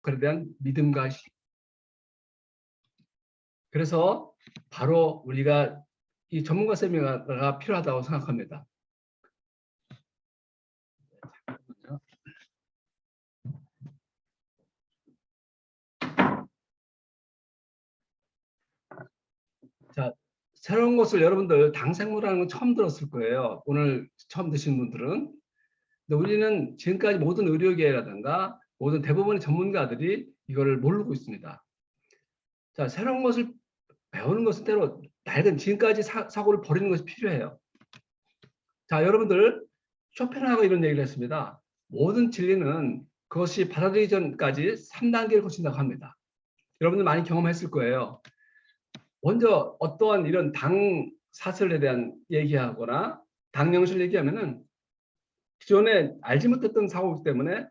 그에 대한 믿음과 그래서 바로 우리가 이 전문가 세미나가 필요하다고 생각합니다. 자, 새로운 것을 여러분들 당생물하는 건 처음 들었을 거예요. 오늘 처음 드신 분들은. 근데 우리는 지금까지 모든 의료계라든가 모든 대부분의 전문가들이 이거를 모르고 있습니다. 자, 새로운 것을 배우는 것은 때로 낡은 지금까지 사고를 버리는 것이 필요해요. 자, 여러분들 쇼펜하우어가 이런 얘기를 했습니다. 모든 진리는 그것이 받아들이기 전까지 3단계를 거친다고 합니다. 여러분들 많이 경험했을 거예요. 먼저 어떠한 이런 당 사슬에 대한 얘기하거나 당령술 얘기하면은 기존에 알지 못했던 사고이기 때문에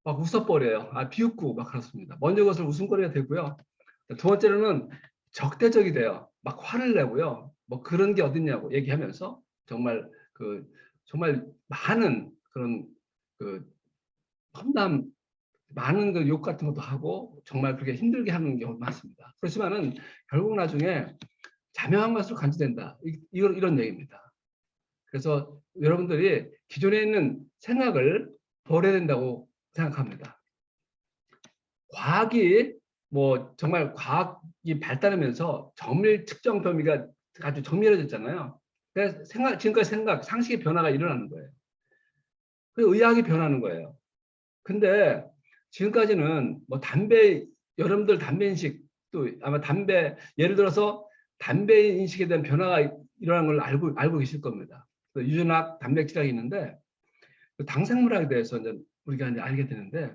막 웃어버려요. 비웃고 막 그렇습니다. 먼저 그것을 웃음거리가 되고요. 두 번째로는 적대적이 돼요. 막 화를 내고요. 뭐 그런 게 어딨냐고 얘기하면서 정말 많은 그런 그 험담 많은 그 욕 같은 것도 하고 정말 그렇게 힘들게 하는 경우가 많습니다. 그렇지만은 결국 나중에 자명한 것으로 간주된다. 이런 얘기입니다. 그래서 여러분들이 기존에 있는 생각을 버려야 된다고 생각합니다. 과학이 뭐 정말 과학이 발달하면서 정밀 측정 범위가 아주 정밀해졌잖아요. 그래서 지금까지 상식의 변화가 일어나는 거예요. 그 의학이 변하는 거예요. 근데 지금까지는 뭐 여러분들 담배 인식도 아마 예를 들어서 담배 인식에 대한 변화가 일어나는 걸 알고 계실 겁니다. 유전학 단백질학이 있는데 당생물학에 대해서 이제 우리가 이제 알게 되는데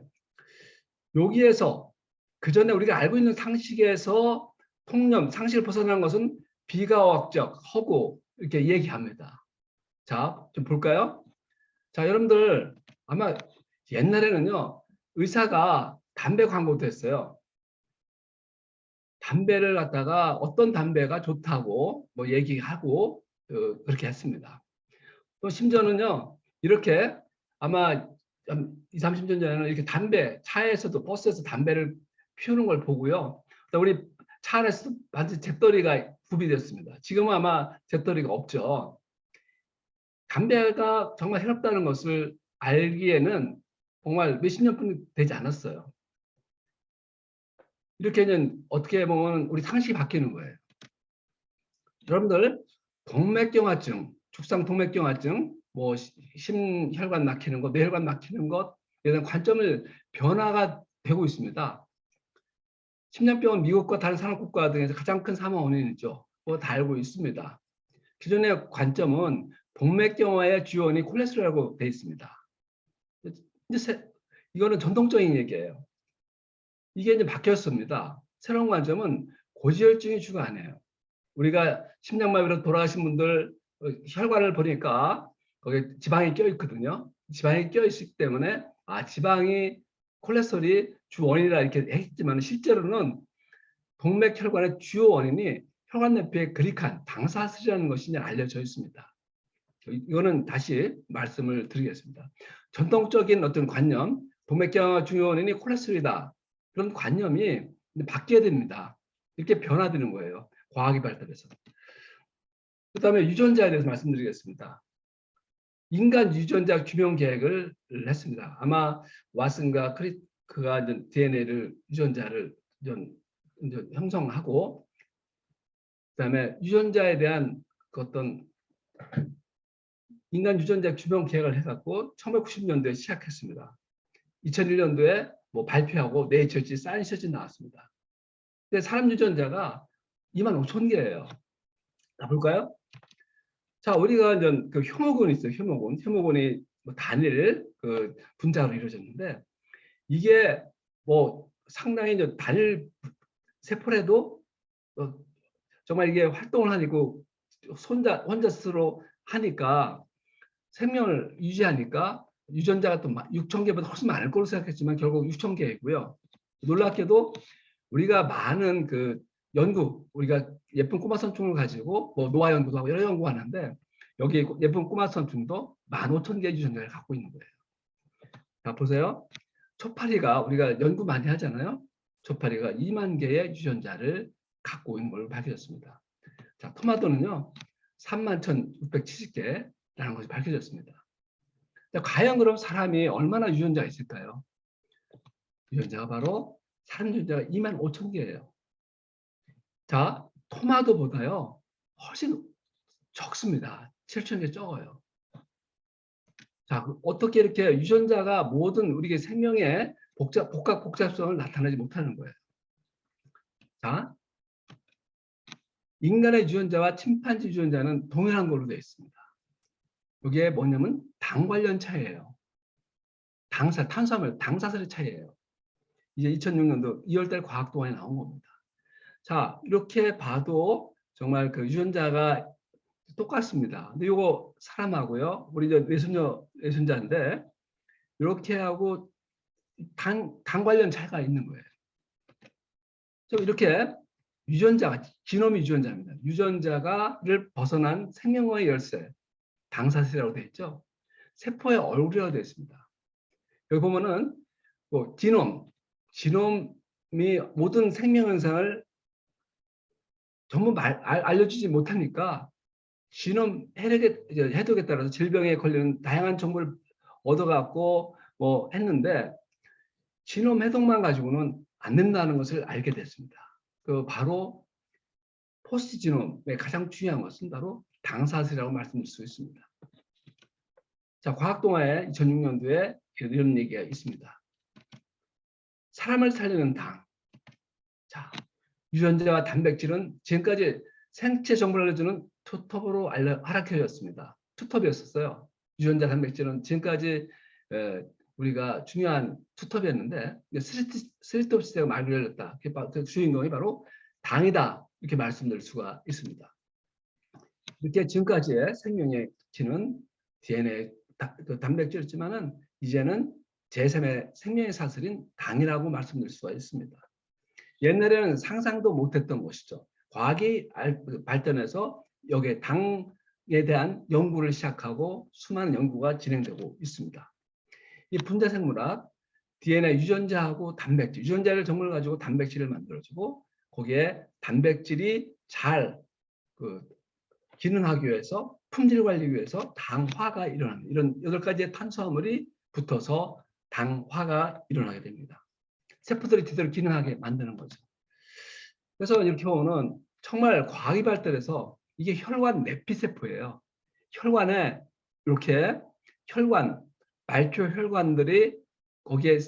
여기에서 그 전에 우리가 알고 있는 상식에서 상식을 벗어난 것은 비과학적, 허구 이렇게 얘기합니다. 자, 좀 볼까요? 자, 여러분들 아마 옛날에는요 의사가 담배 광고도 했어요. 담배를 갖다가 어떤 담배가 좋다고 뭐 얘기하고 그렇게 했습니다. 또 심지어는요 이렇게 아마 20, 30년 전에는 이렇게 차에서도 버스에서 담배를 피우는 걸 보고요. 우리 차 안에서 반드시 잿더리가 구비되었습니다. 지금은 아마 잿더리가 없죠. 담배가 정말 해롭다는 것을 알기에는 정말 몇십 년뿐이 되지 않았어요. 이렇게는 어떻게 보면 우리 상식이 바뀌는 거예요. 여러분들 동맥경화증, 죽상 동맥경화증, 뭐 심혈관 막히는 것, 뇌혈관 막히는 것에 대한 관점을 변화가 되고 있습니다. 심장병은 미국과 다른 산업국가 등에서 가장 큰 사망 원인이죠. 그거 다 알고 있습니다. 기존의 관점은 동맥경화의 주요 원인이 콜레스테롤이라고 되어 있습니다. 이제 이거는 전통적인 얘기예요. 이게 이제 바뀌었습니다. 새로운 관점은 고지혈증이 주가 아니에요. 우리가 심장마비로 돌아가신 분들 혈관을 보니까 거기에 지방이 껴 있거든요. 지방이 껴 있기 때문에 지방이 콜레스테롤이 주 원인이라 이렇게 했지만 실제로는 동맥혈관의 주요 원인이 혈관 내피의 그릭한 당사슬이라는 것이 알려져 있습니다. 이거는 다시 말씀을 드리겠습니다. 전통적인 어떤 관념, 동맥경화 중요 원인이 콜레스테롤이다. 그런 관념이 바뀌어야 됩니다. 이렇게 변화되는 거예요. 과학이 발달해서. 그다음에 유전자에 대해서 말씀드리겠습니다. 인간 유전자 규명 계획을 했습니다. 아마 왓슨과 크리크가 DNA를 유전자를 형성하고 그다음에 유전자에 대한 그 어떤 인간 유전자 규명 계획을 해갖고 1990년도에 시작했습니다. 2001년도에 뭐 발표하고 네이처지 사이언스지 나왔습니다. 근데 사람 유전자가 25,000개예요. 자, 볼까요? 자, 우리가 이제 그 혐오군이 있어요. 혐오군이 뭐 단일 그 분자로 이루어졌는데 이게 뭐 상당히 이제 단일 세포라도 정말 이게 활동을 하니까 혼자 스스로 하니까 생명을 유지하니까 유전자가 또 6,000개보다 훨씬 많을 거로 생각했지만 결국 6,000개이고요. 놀랍게도 우리가 많은 그 우리가 예쁜 꼬마 선충을 가지고 뭐 노화 연구도 하고 여러 연구가 하는데 여기 예쁜 꼬마 선충도 15,000개의 유전자를 갖고 있는 거예요. 자, 보세요. 초파리가 우리가 연구 많이 하잖아요. 초파리가 2만 개의 유전자를 갖고 있는 걸로 밝혀졌습니다. 자, 토마토는요. 31,670개라는 것이 밝혀졌습니다. 과연 그럼 사람이 얼마나 유전자가 있을까요? 유전자가 바로 사람 유전자가 2만 5천 개예요. 자, 토마토보다요. 훨씬 적습니다. 7천 개 적어요. 자, 어떻게 이렇게 유전자가 모든 우리의 생명의 복합성을 나타내지 못하는 거예요. 자, 인간의 유전자와 침판지 유전자는 동일한 걸로 되어 있습니다. 이게 뭐냐면 당 관련 차이예요. 탄수화물, 당사슬의 차이예요. 이제 2006년도 2월달 과학동안에 나온 겁니다. 자, 이렇게 봐도 정말 그 유전자가 똑같습니다. 근데 이거 사람하고요, 우리 이제 외손자인데 이렇게 하고 당 관련 차이가 있는 거예요. 이렇게 유전자가 지놈이 유전자입니다. 유전자가를 벗어난 생명의 열쇠, 당사슬이라고 되어 있죠. 세포의 얼굴이라고 되어 있습니다. 여기 보면은 뭐 지놈이 모든 생명 현상을 전부 알려주지 못하니까 지놈 해독에 따라서 질병에 걸리는 다양한 정보를 얻어갖고 뭐 했는데 지놈 해독만 가지고는 안 된다는 것을 알게 됐습니다. 그 바로 포스트 지놈의 가장 중요한 것은 바로 당사슬이라고 말씀드릴 수 있습니다. 자, 과학동화에 2006년도에 이런 얘기가 있습니다. 사람을 살리는 당. 자, 유전자와 단백질은 지금까지 생체 정보를 알려주는 투톱으로 활약해졌습니다. 투톱이었었어요. 유전자 단백질은 지금까지 우리가 중요한 투톱이었는데 스리톱 시대가 많이 열렸다. 그 주인공이 바로 당이다. 이렇게 말씀드릴 수가 있습니다. 이렇게 지금까지의 생명의 기는 DNA, 단백질이었지만은 이제는 제3의 생명의 사슬인 당이라고 말씀드릴 수가 있습니다. 옛날에는 상상도 못했던 것이죠. 과학이 발전해서 여기에 당에 대한 연구를 시작하고 수많은 연구가 진행되고 있습니다. 이 분자생물학, DNA 유전자하고 단백질, 유전자를 정보를 가지고 단백질을 만들어주고 거기에 단백질이 잘 기능하기 위해서 품질 관리 위해서 당화가 일어나는 이런 8가지의 탄수화물이 붙어서 당화가 일어나게 됩니다. 세포들이 제대로 기능하게 만드는 거죠. 그래서 이렇게 보면 정말 과학이 발달해서 이게 혈관 내피세포예요. 혈관에 이렇게 말초 혈관들이 거기에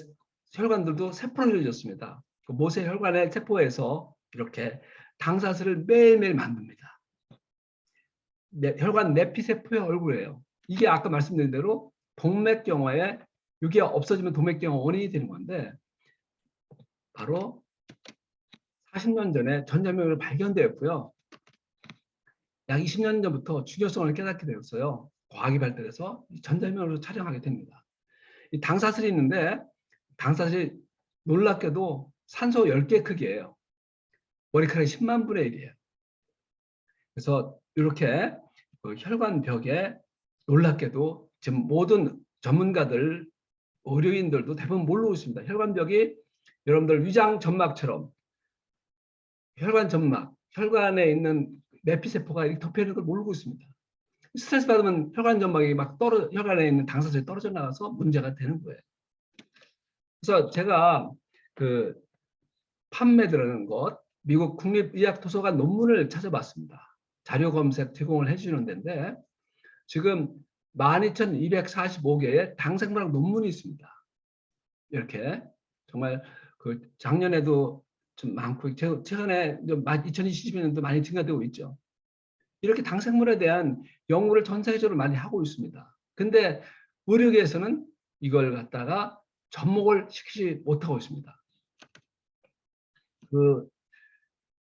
혈관들도 세포로 이루어졌습니다. 모세 혈관의 세포에서 이렇게 당사슬을 매일매일 만듭니다. 혈관 내피세포의 얼굴이에요. 이게 아까 말씀드린 대로 동맥경화에 이게 없어지면 동맥경화 원인이 되는 건데 바로 40년 전에 전자명으로 발견되었고요. 약 20년 전부터 중요성을 깨닫게 되었어요. 과학이 발달해서 전자명으로 촬영하게 됩니다. 이 당사슬이 있는데 당사슬이 놀랍게도 산소 10개 크기예요. 머리카락이 10만 분의 1이에요. 그래서 이렇게 혈관벽에 놀랍게도 지금 모든 전문가들, 의료인들도 대부분 모르고 있습니다. 혈관벽이 여러분들 위장 점막처럼 혈관 점막, 혈관에 있는 내피세포가 이렇게 덮여 있는 걸 모르고 있습니다. 스트레스 받으면 혈관 점막이 혈관에 있는 당사슬이 떨어져 나가서 문제가 되는 거예요. 그래서 제가 판매드리는 것, 미국 국립의학도서관 논문을 찾아봤습니다. 자료 검색 제공을 해주는 데인데 지금 12,245개의 당생물학 논문이 있습니다. 이렇게 정말 작년에도 좀 많고 최근에 2022년도 많이 증가되고 있죠. 이렇게 당생물에 대한 연구를 전 세계적으로 많이 하고 있습니다. 근데 의료계에서는 이걸 갖다가 접목을 시키지 못하고 있습니다.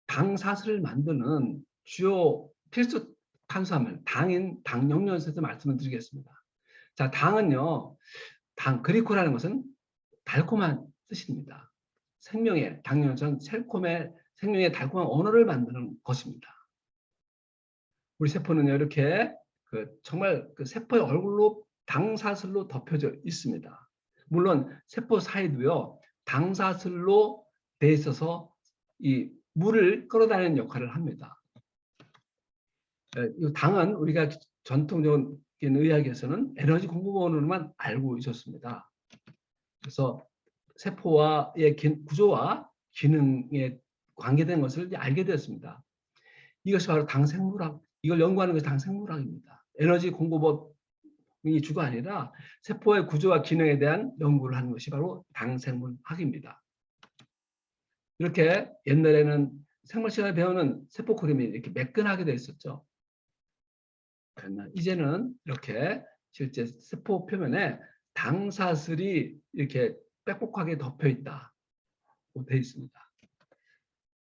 당사슬을 만드는 주요 필수 탄수화물, 당인 당염료에 대해서 말씀을 드리겠습니다. 자, 당은요, 그리코라는 것은 달콤한 뜻입니다. 생명의 당연전 생명의 달콤한 언어를 만드는 것입니다. 우리 세포는요, 이렇게 정말 세포의 얼굴로 당사슬로 덮여져 있습니다. 물론 세포 사이도요 당사슬로 돼 있어서 이 물을 끌어다니는 역할을 합니다. 이 당은 우리가 전통적인 의학에서는 에너지 공급원으로만 알고 있었습니다. 그래서 세포와의 구조와 기능에 관계된 것을 알게 되었습니다. 이것이 바로 당생물학, 이걸 연구하는 것이 당생물학입니다. 에너지 공급원이 주가 아니라 세포의 구조와 기능에 대한 연구를 하는 것이 바로 당생물학입니다. 이렇게 옛날에는 생물 시간에 배우는 세포 그림이 이렇게 매끈하게 되어 있었죠. 그러나 이제는 이렇게 실제 세포 표면에 당사슬이 이렇게 빽빽하게 덮여 있다. 되어 있습니다.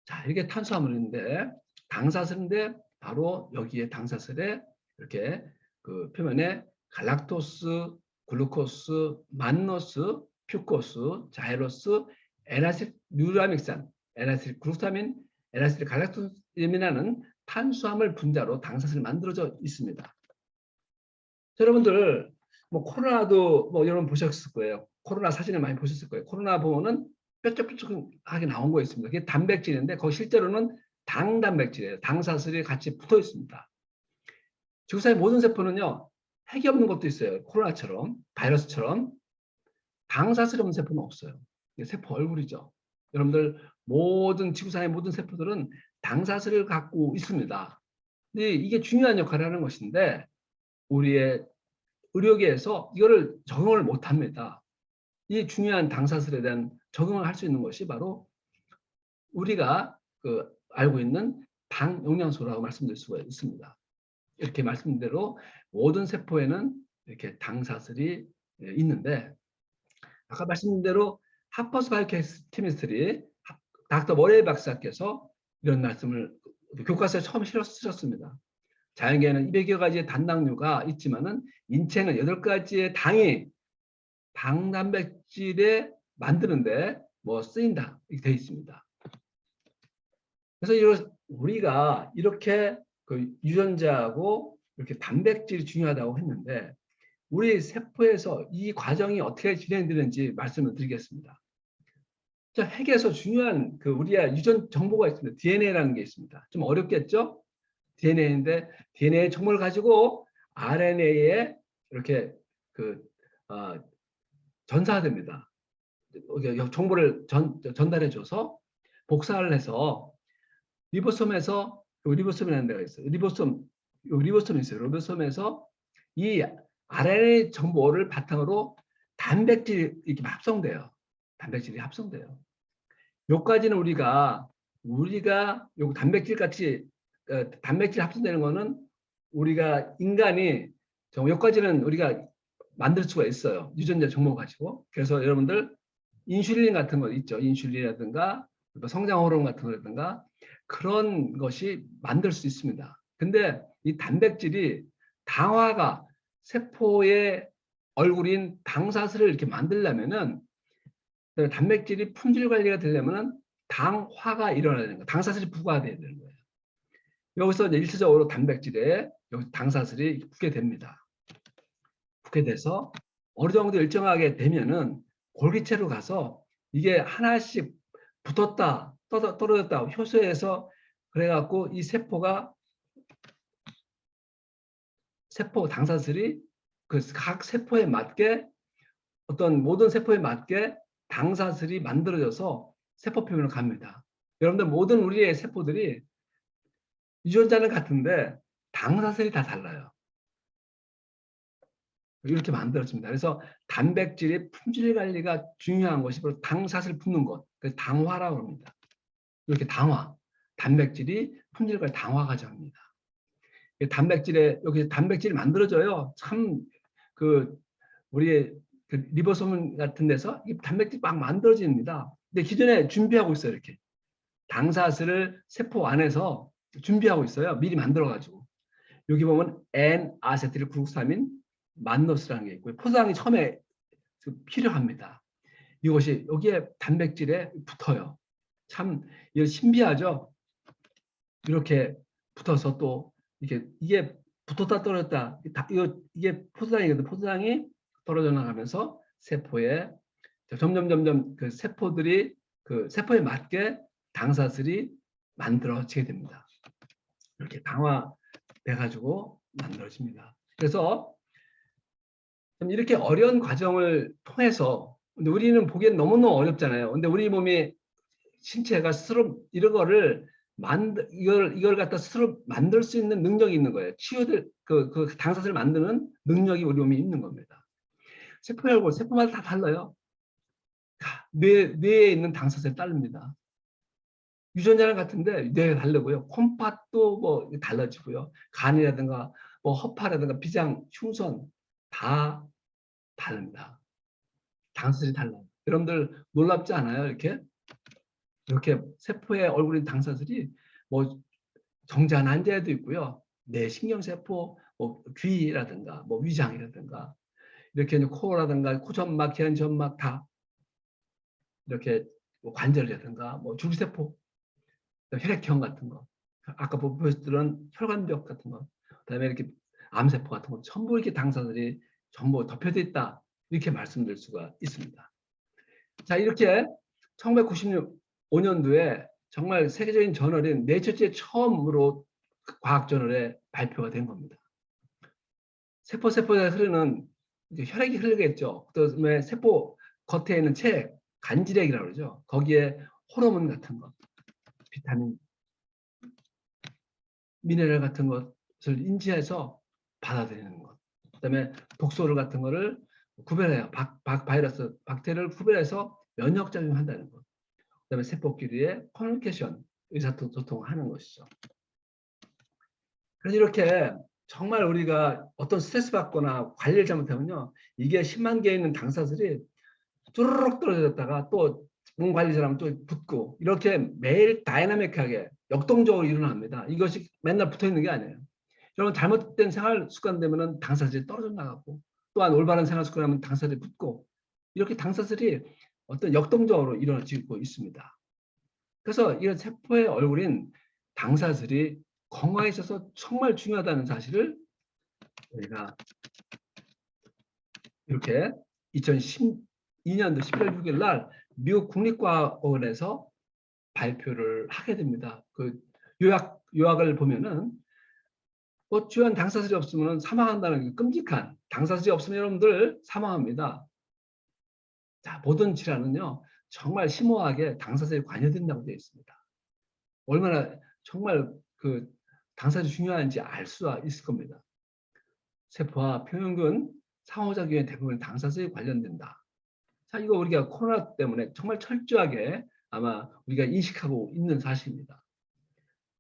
자, 이게 탄수화물인데 당사슬인데 바로 여기에 당사슬에 이렇게 그 표면에 갈락토스, 글루코스, 만노스, 퓨코스, 자이로스, 에나실 뉴라믹산, 에나실 글루타민, 에나실 갈락토스이라는 탄수화물 분자로 당사슬이 만들어져 있습니다. 여러분들 뭐 코로나도 뭐 여러분 보셨을 거예요. 코로나 사진을 많이 보셨을 거예요. 코로나 보면은 뾰족뾰족하게 나온 거 있습니다. 그게 단백질인데 거기 실제로는 당 단백질이에요. 당사슬이 같이 붙어 있습니다. 지구상의 모든 세포는요. 핵이 없는 것도 있어요. 코로나처럼 바이러스처럼 당사슬이 없는 세포는 없어요. 이게 세포 얼굴이죠. 여러분들 모든 지구상의 모든 세포들은 당사슬을 갖고 있습니다. 근데 이게 중요한 역할을 하는 것인데 우리의 의료계에서 이거를 적용을 못합니다. 이 중요한 당사슬에 대한 적용을 할 수 있는 것이 바로 우리가 알고 있는 당 영양소라고 말씀드릴 수가 있습니다. 이렇게 말씀드린 대로 모든 세포에는 이렇게 당사슬이 있는데 아까 말씀드린 대로 하퍼스 바이오케미스트리 닥터 머레이 박사께서 이런 말씀을 교과서에 처음 쓰셨습니다. 자연계에는 200여 가지의 단당류가 있지만은 인체는 8가지의 당이 당 단백질에 만드는데 뭐 쓰인다 이렇게 되어 있습니다. 그래서 우리가 이렇게 그 유전자하고 이렇게 단백질이 중요하다고 했는데 우리 세포에서 이 과정이 어떻게 진행되는지 말씀을 드리겠습니다. 자, 핵에서 중요한 그 우리의 유전 정보가 있습니다. DNA라는 게 있습니다. 좀 어렵겠죠? DNA인데 DNA 정보를 가지고 RNA에 이렇게 전사됩니다. 정보를 전달해줘서 복사를 해서 리보솜에서 리보솜이라는 데가 있어요. 리보솜이 있어요. 리보솜에서 이 RNA 정보를 바탕으로 단백질이 이렇게 합성돼요. 단백질이 합성돼요. 요까지는 우리가 요 단백질 같이 단백질 합성되는 거는 우리가 인간이 여기까지는 우리가 만들 수가 있어요. 유전자 정보 가지고. 그래서 여러분들 인슐린 같은 거 있죠. 인슐린이라든가 성장 호르몬 같은 거라든가 그런 것이 만들 수 있습니다. 근데 이 단백질이 당화가 세포의 얼굴인 당사슬을 이렇게 만들려면은 단백질이 품질 관리가 되려면은 당화가 일어나야 되는 거예요. 당사슬이 부과돼야 되는 거예요. 여기서 이제 일차적으로 단백질에 당사슬이 붙게 됩니다. 붙게 돼서 어느 정도 일정하게 되면은 골기체로 가서 이게 하나씩 붙었다 떨어졌다 효소에서 그래갖고 이 세포 당사슬이 그 각 세포에 맞게 어떤 모든 세포에 맞게 당사슬이 만들어져서 세포 표면으로 갑니다. 여러분들 모든 우리의 세포들이 유전자는 같은데 당사슬이 다 달라요. 이렇게 만들어집니다. 그래서 단백질의 품질 관리가 중요한 것이 바로 당사슬 붙는 것. 그래서 당화라고 합니다. 이렇게 단백질이 품질 관리 당화 과정입니다. 여기 단백질이 만들어져요. 참 우리의 리보솜 같은 데서 이 단백질이 막 만들어집니다. 근데 기존에 준비하고 있어요. 이렇게 당사슬을 세포 안에서 준비하고 있어요. 미리 만들어가지고. 여기 보면 N-아세틸 글루코사민 만노스라는 게 있고요. 포도당이 처음에 필요합니다. 이것이 여기에 단백질에 붙어요. 참 이거 신비하죠. 이렇게 붙어서 또 이게 붙었다 떨어졌다. 이게 포도당이거든. 포도당이 떨어져 나가면서 세포에 점점 그 세포들이 그 세포에 맞게 당사슬이 만들어지게 됩니다. 이렇게 강화돼 가지고 만들어집니다. 그래서 이렇게 어려운 과정을 통해서, 근데 우리는 보기엔 너무너무 어렵잖아요. 근데 우리 몸이 신체가 스스로 이런 거를 이걸 갖다 스스로 만들 수 있는 능력이 있는 거예요. 치유될 그 당사슬을 만드는 능력이 우리 몸에 있는 겁니다. 세포열고 세포마다 다 달라요. 뇌에 있는 당사슬이 다릅니다. 유전자랑 같은데 뇌가 다르고요. 콩팥도 뭐 달라지고요. 간이라든가 뭐 허파라든가 비장, 흉선 다 다릅니다. 당사슬이 달라요. 여러분들 놀랍지 않아요? 이렇게 세포의 얼굴인 당사슬이 뭐 정자 난자에도 있고요. 뇌 신경세포, 뭐 귀라든가 뭐 위장이라든가 이렇게 코라든가 코점막, 계란점막 다 이렇게 뭐 관절이라든가 뭐 줄기세포, 혈액형 같은 거, 아까 보셨던 혈관벽 같은 거, 그다음에 이렇게 암세포 같은 거 전부 이렇게 당사들이 전부 덮여져 있다 이렇게 말씀드릴 수가 있습니다. 자, 이렇게 1995년도에 정말 세계적인 저널인 네이처지에 처음으로 과학 저널에 발표가 된 겁니다. 세포에 흐르는 혈액이 흐르겠죠. 그다음에 세포 겉에 있는 체 간질액이라고 그러죠. 거기에 호르몬 같은 것, 비타민, 미네랄 같은 것을 인지해서 받아들이는 것. 그다음에 독소를 같은 거를 구별해요. 바이러스, 박테리아를 구별해서 면역작용한다는 것. 그다음에 세포끼리의 커뮤니케이션, 의사소통하는 것이죠. 그래서 이렇게 정말 우리가 어떤 스트레스 받거나 관리를 잘못하면요, 이게 10만 개 있는 당사슬이 쭈르륵 떨어졌다가 또 몸 관리 잘하면 또 붙고 이렇게 매일 다이나믹하게 역동적으로 일어납니다. 이것이 맨날 붙어 있는 게 아니에요. 여러분 잘못된 생활 습관 되면은 당사슬이 떨어져 나가고, 또한 올바른 생활 습관하면 당사슬이 붙고, 이렇게 당사슬이 어떤 역동적으로 일어나지고 있습니다. 그래서 이런 세포의 얼굴인 당사슬이 건강에 있어서 정말 중요하다는 사실을 우리가 이렇게 2012년도 11월 6일 날 미국 국립과학원에서 발표를 하게 됩니다. 그 요약을 보면은 주요한 당사슬이 없으면 사망한다는 게 끔찍한, 당사슬이 없으면 여러분들 사망합니다. 자, 모든 질환은요 정말 심오하게 당사슬이 관여된다고 되어 있습니다. 얼마나 정말 그 당사슬이 중요한지 알 수 있을 겁니다. 세포와 표면균 상호작용의 대부분 당사슬이 관련된다. 자, 이거 우리가 코로나 때문에 정말 철저하게 아마 우리가 인식하고 있는 사실입니다.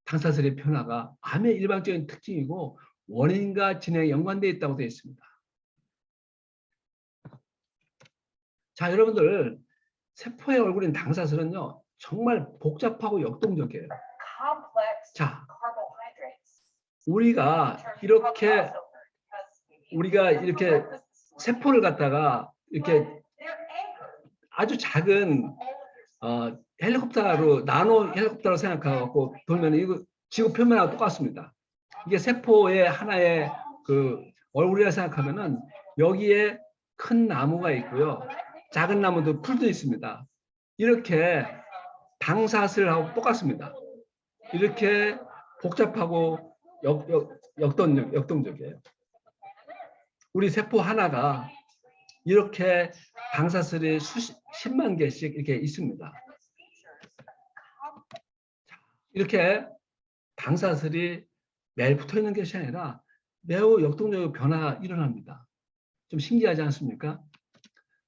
당사슬의 변화가 암의 일반적인 특징이고 원인과 진행에 연관되어 있다고 되어 있습니다. 자, 여러분들 세포의 얼굴인 당사슬은요 정말 복잡하고 역동적이에요. 자, 우리가 이렇게 세포를 갖다가 이렇게 아주 작은 헬리콥터로, 나노 헬리콥터로 생각하고 돌면 이거 지구 표면하고 똑같습니다. 이게 세포의 하나의 그 얼굴이라 생각하면은 여기에 큰 나무가 있고요, 작은 나무도 풀도 있습니다. 이렇게 당사슬하고 똑같습니다. 이렇게 복잡하고 역동적이에요. 우리 세포 하나가 이렇게 당사슬이 수십 10만 개씩 이렇게 있습니다. 이렇게 당사슬이 매일 붙어 있는 것이 아니라 매우 역동적인 변화가 일어납니다. 좀 신기하지 않습니까?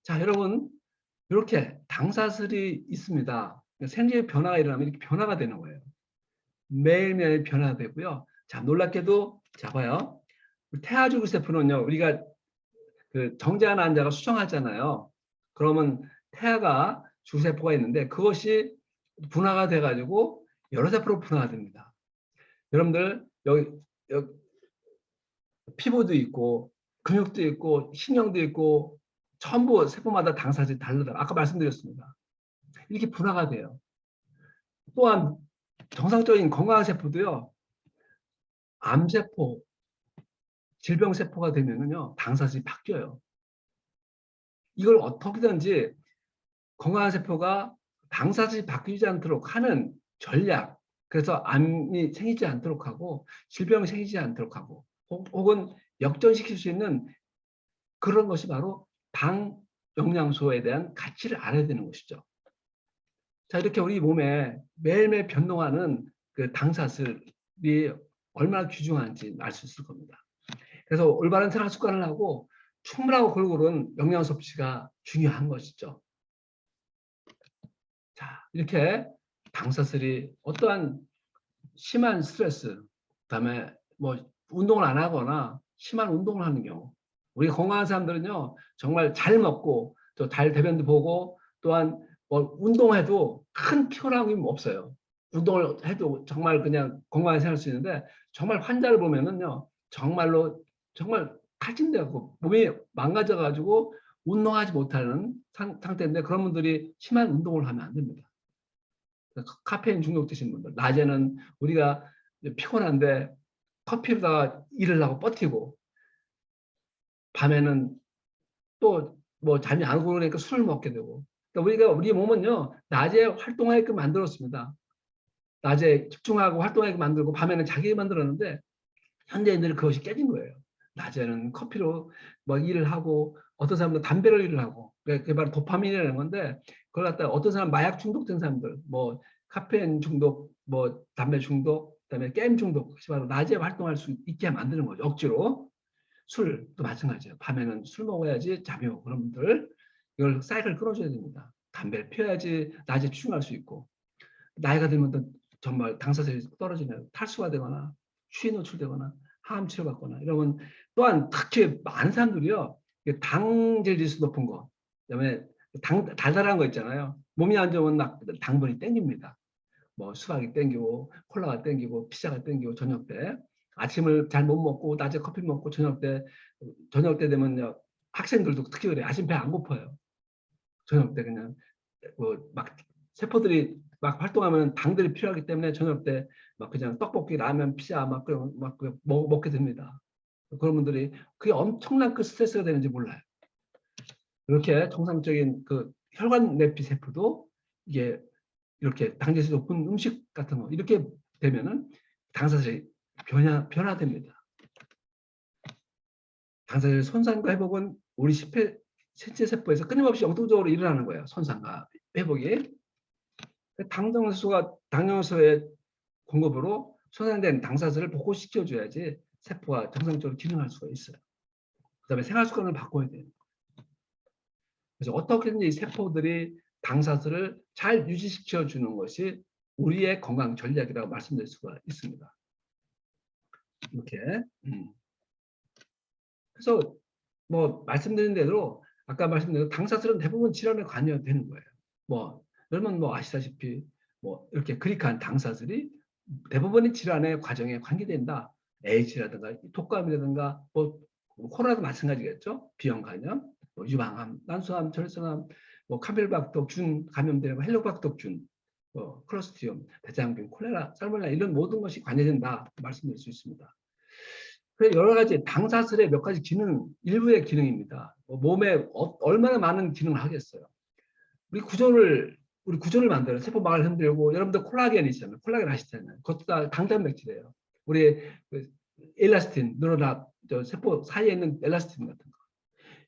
자, 여러분 이렇게 당사슬이 있습니다. 생리의 변화가 일어나면 이렇게 변화가 되는 거예요. 매일매일 변화되고요. 자, 놀랍게도 자 봐요. 태아주기 세포는요, 우리가 그 정자 난자가 수정하잖아요. 그러면 태아가 주세포가 있는데 그것이 분화가 돼가지고 여러 세포로 분화가 됩니다. 여러분들 여기 피부도 있고 근육도 있고 신경도 있고 전부 세포마다 당사슬이 다르다. 아까 말씀드렸습니다. 이렇게 분화가 돼요. 또한 정상적인 건강한 세포도요, 암세포, 질병세포가 되면은요 당사슬이 바뀌어요. 이걸 어떻게든지 건강한 세포가 당사질이 바뀌지 않도록 하는 전략, 그래서 암이 생기지 않도록 하고 질병이 생기지 않도록 하고 혹은 역전시킬 수 있는 그런 것이 바로 당 영양소에 대한 가치를 알아야 되는 것이죠. 자, 이렇게 우리 몸에 매일매일 변동하는 그 당사슬이 얼마나 귀중한지 알 수 있을 겁니다. 그래서 올바른 생활 습관을 하고 충분하고 골고루 영양 섭취가 중요한 것이죠. 자, 이렇게 당사슬이 어떠한 심한 스트레스, 그다음에 뭐 운동을 안 하거나 심한 운동을 하는 경우, 우리 건강한 사람들은요 정말 잘 먹고 또 잘 대변도 보고 또한 뭐 운동해도 큰 피곤함이 없어요. 운동을 해도 정말 그냥 건강하게 생활할 수 있는데 정말 환자를 보면은요 정말로 정말 탈진되고 몸이 망가져가지고 운동하지 못하는 상태인데 그런 분들이 심한 운동을 하면 안 됩니다. 카페인 중독 되신 분들, 낮에는 우리가 피곤한데 커피로다가 일을 하고 버티고 밤에는 또 뭐 잠이 안 오고 그러니까 술을 먹게 되고, 그러니까 우리 몸은요 낮에 활동하게끔 만들었습니다. 낮에 집중하고 활동하게 만들고 밤에는 자기 만들었는데 현대인들은 그것이 깨진 거예요. 낮에는 커피로 뭐 일을 하고 어떤 사람들은 담배로 일을 하고, 그게 바로 도파민이라는 건데 그걸 갖다가 어떤 사람 마약 중독된 사람들, 뭐 카페인 중독, 뭐 담배 중독, 그다음에 게임 중독, 그것이 바로 낮에 활동할 수 있게 만드는 거죠. 억지로. 술도 마찬가지예요. 밤에는 술 먹어야지 잠이 오고 그런 분들 이걸 사이클 끊어줘야 됩니다. 담배를 피워야지 낮에 집중할 수 있고, 나이가 들면 정말 당사자들이 떨어지면 탈수가 되거나 추위 노출되거나 항암 치료받거나 이러면, 또한 특히 많은 사람들이요 당질 지수 높은 거, 그다음에 달달한 거 있잖아요. 몸이 안 좋으면 당분이 땡깁니다. 뭐 수박이 땡기고 콜라가 땡기고 피자가 땡기고, 저녁 때 아침을 잘 못 먹고 낮에 커피 먹고 저녁 때 되면요 학생들도 특히 그래. 아침 배 안 고파요. 저녁 때 그냥 막 세포들이 막 활동하면 당들이 필요하기 때문에 저녁 때 막 그냥 떡볶이, 라면, 피자 막 먹게 됩니다. 그런 분들이 그게 엄청난 그 스트레스가 되는지 몰라요. 이렇게 정상적인 그 혈관 내피 세포도 이게 이렇게 당질이 높은 음식 같은 거 이렇게 되면은 당사질이 변화됩니다. 당사질 손상과 회복은 우리 신체 세포에서 끊임없이 영통적으로 일어나는 거예요. 손상과 회복이. 당영양소의 공급으로 손상된 당사슬을 복구시켜줘야지 세포가 정상적으로 기능할 수가 있어요. 그다음에 생활 습관을 바꿔야 돼요. 그래서 어떻게든지 이 세포들이 당사슬을 잘 유지시켜 주는 것이 우리의 건강 전략이라고 말씀드릴 수가 있습니다. 이렇게. 그래서 뭐 말씀드린 대로 아까 말씀드린 당사슬은 대부분 질환에 관여되는 거예요. 뭐 여러분 뭐 아시다시피 뭐 이렇게 그릭한 당사슬이 대부분의 질환의 과정에 관계된다. 에이즈라든가 독감이라든가 뭐 코로나도 마찬가지겠죠. 비형 간염, 뭐 유방암, 난소암, 절성암, 뭐 카멜박독균 감염되는 헬로박독균, 뭐 클로스트리움, 대장균, 콜레라, 살모넬라 이런 모든 것이 관여된다 말씀드릴 수 있습니다. 그래 여러 가지 당사슬의 몇 가지 기능, 일부의 기능입니다. 몸에 얼마나 많은 기능을 하겠어요. 우리 구조를 만들어요. 세포막을 흔들고, 여러분들 콜라겐 있잖아요. 콜라겐 아시잖아요. 그것도 다 당단백질이에요. 우리 엘라스틴, 늘어나 세포 사이에 있는 엘라스틴 같은 거.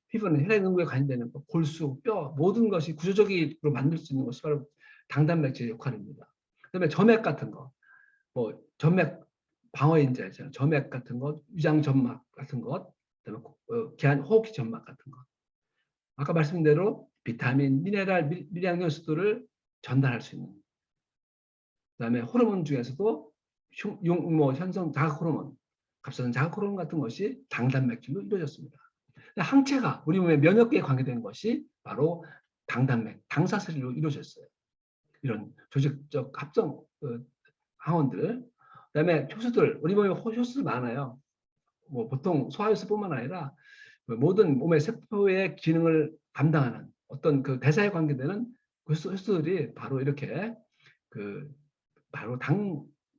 피부는 혈액 응고에 관련되는 거, 골수, 뼈 모든 것이 구조적으로 만들 수 있는 것이 바로 당단백질 역할입니다. 그다음에 점액 같은 거, 뭐 점액 방어인자 있잖아요. 점액 같은 것, 위장 점막 같은 것, 그다음에 기한 호흡기 점막 같은 것. 아까 말씀드린 대로 비타민, 미네랄, 미량요소들을 전달할 수 있는. 그다음에 호르몬 중에서도 현성 자극 호르몬, 갑자기 자극 호르몬 같은 것이 당단백질로 이루어졌습니다. 항체가 우리 몸의 면역계에 관계되는 것이 바로 당사슬로 이루어졌어요. 이런 조직적 합성 항원들. 그다음에 효소들, 우리 몸에 효소들 많아요. 뭐 보통 소화효소뿐만 아니라 모든 몸의 세포의 기능을 감당하는 어떤 그 대사에 관계되는 효소들이 바로 이렇게 바로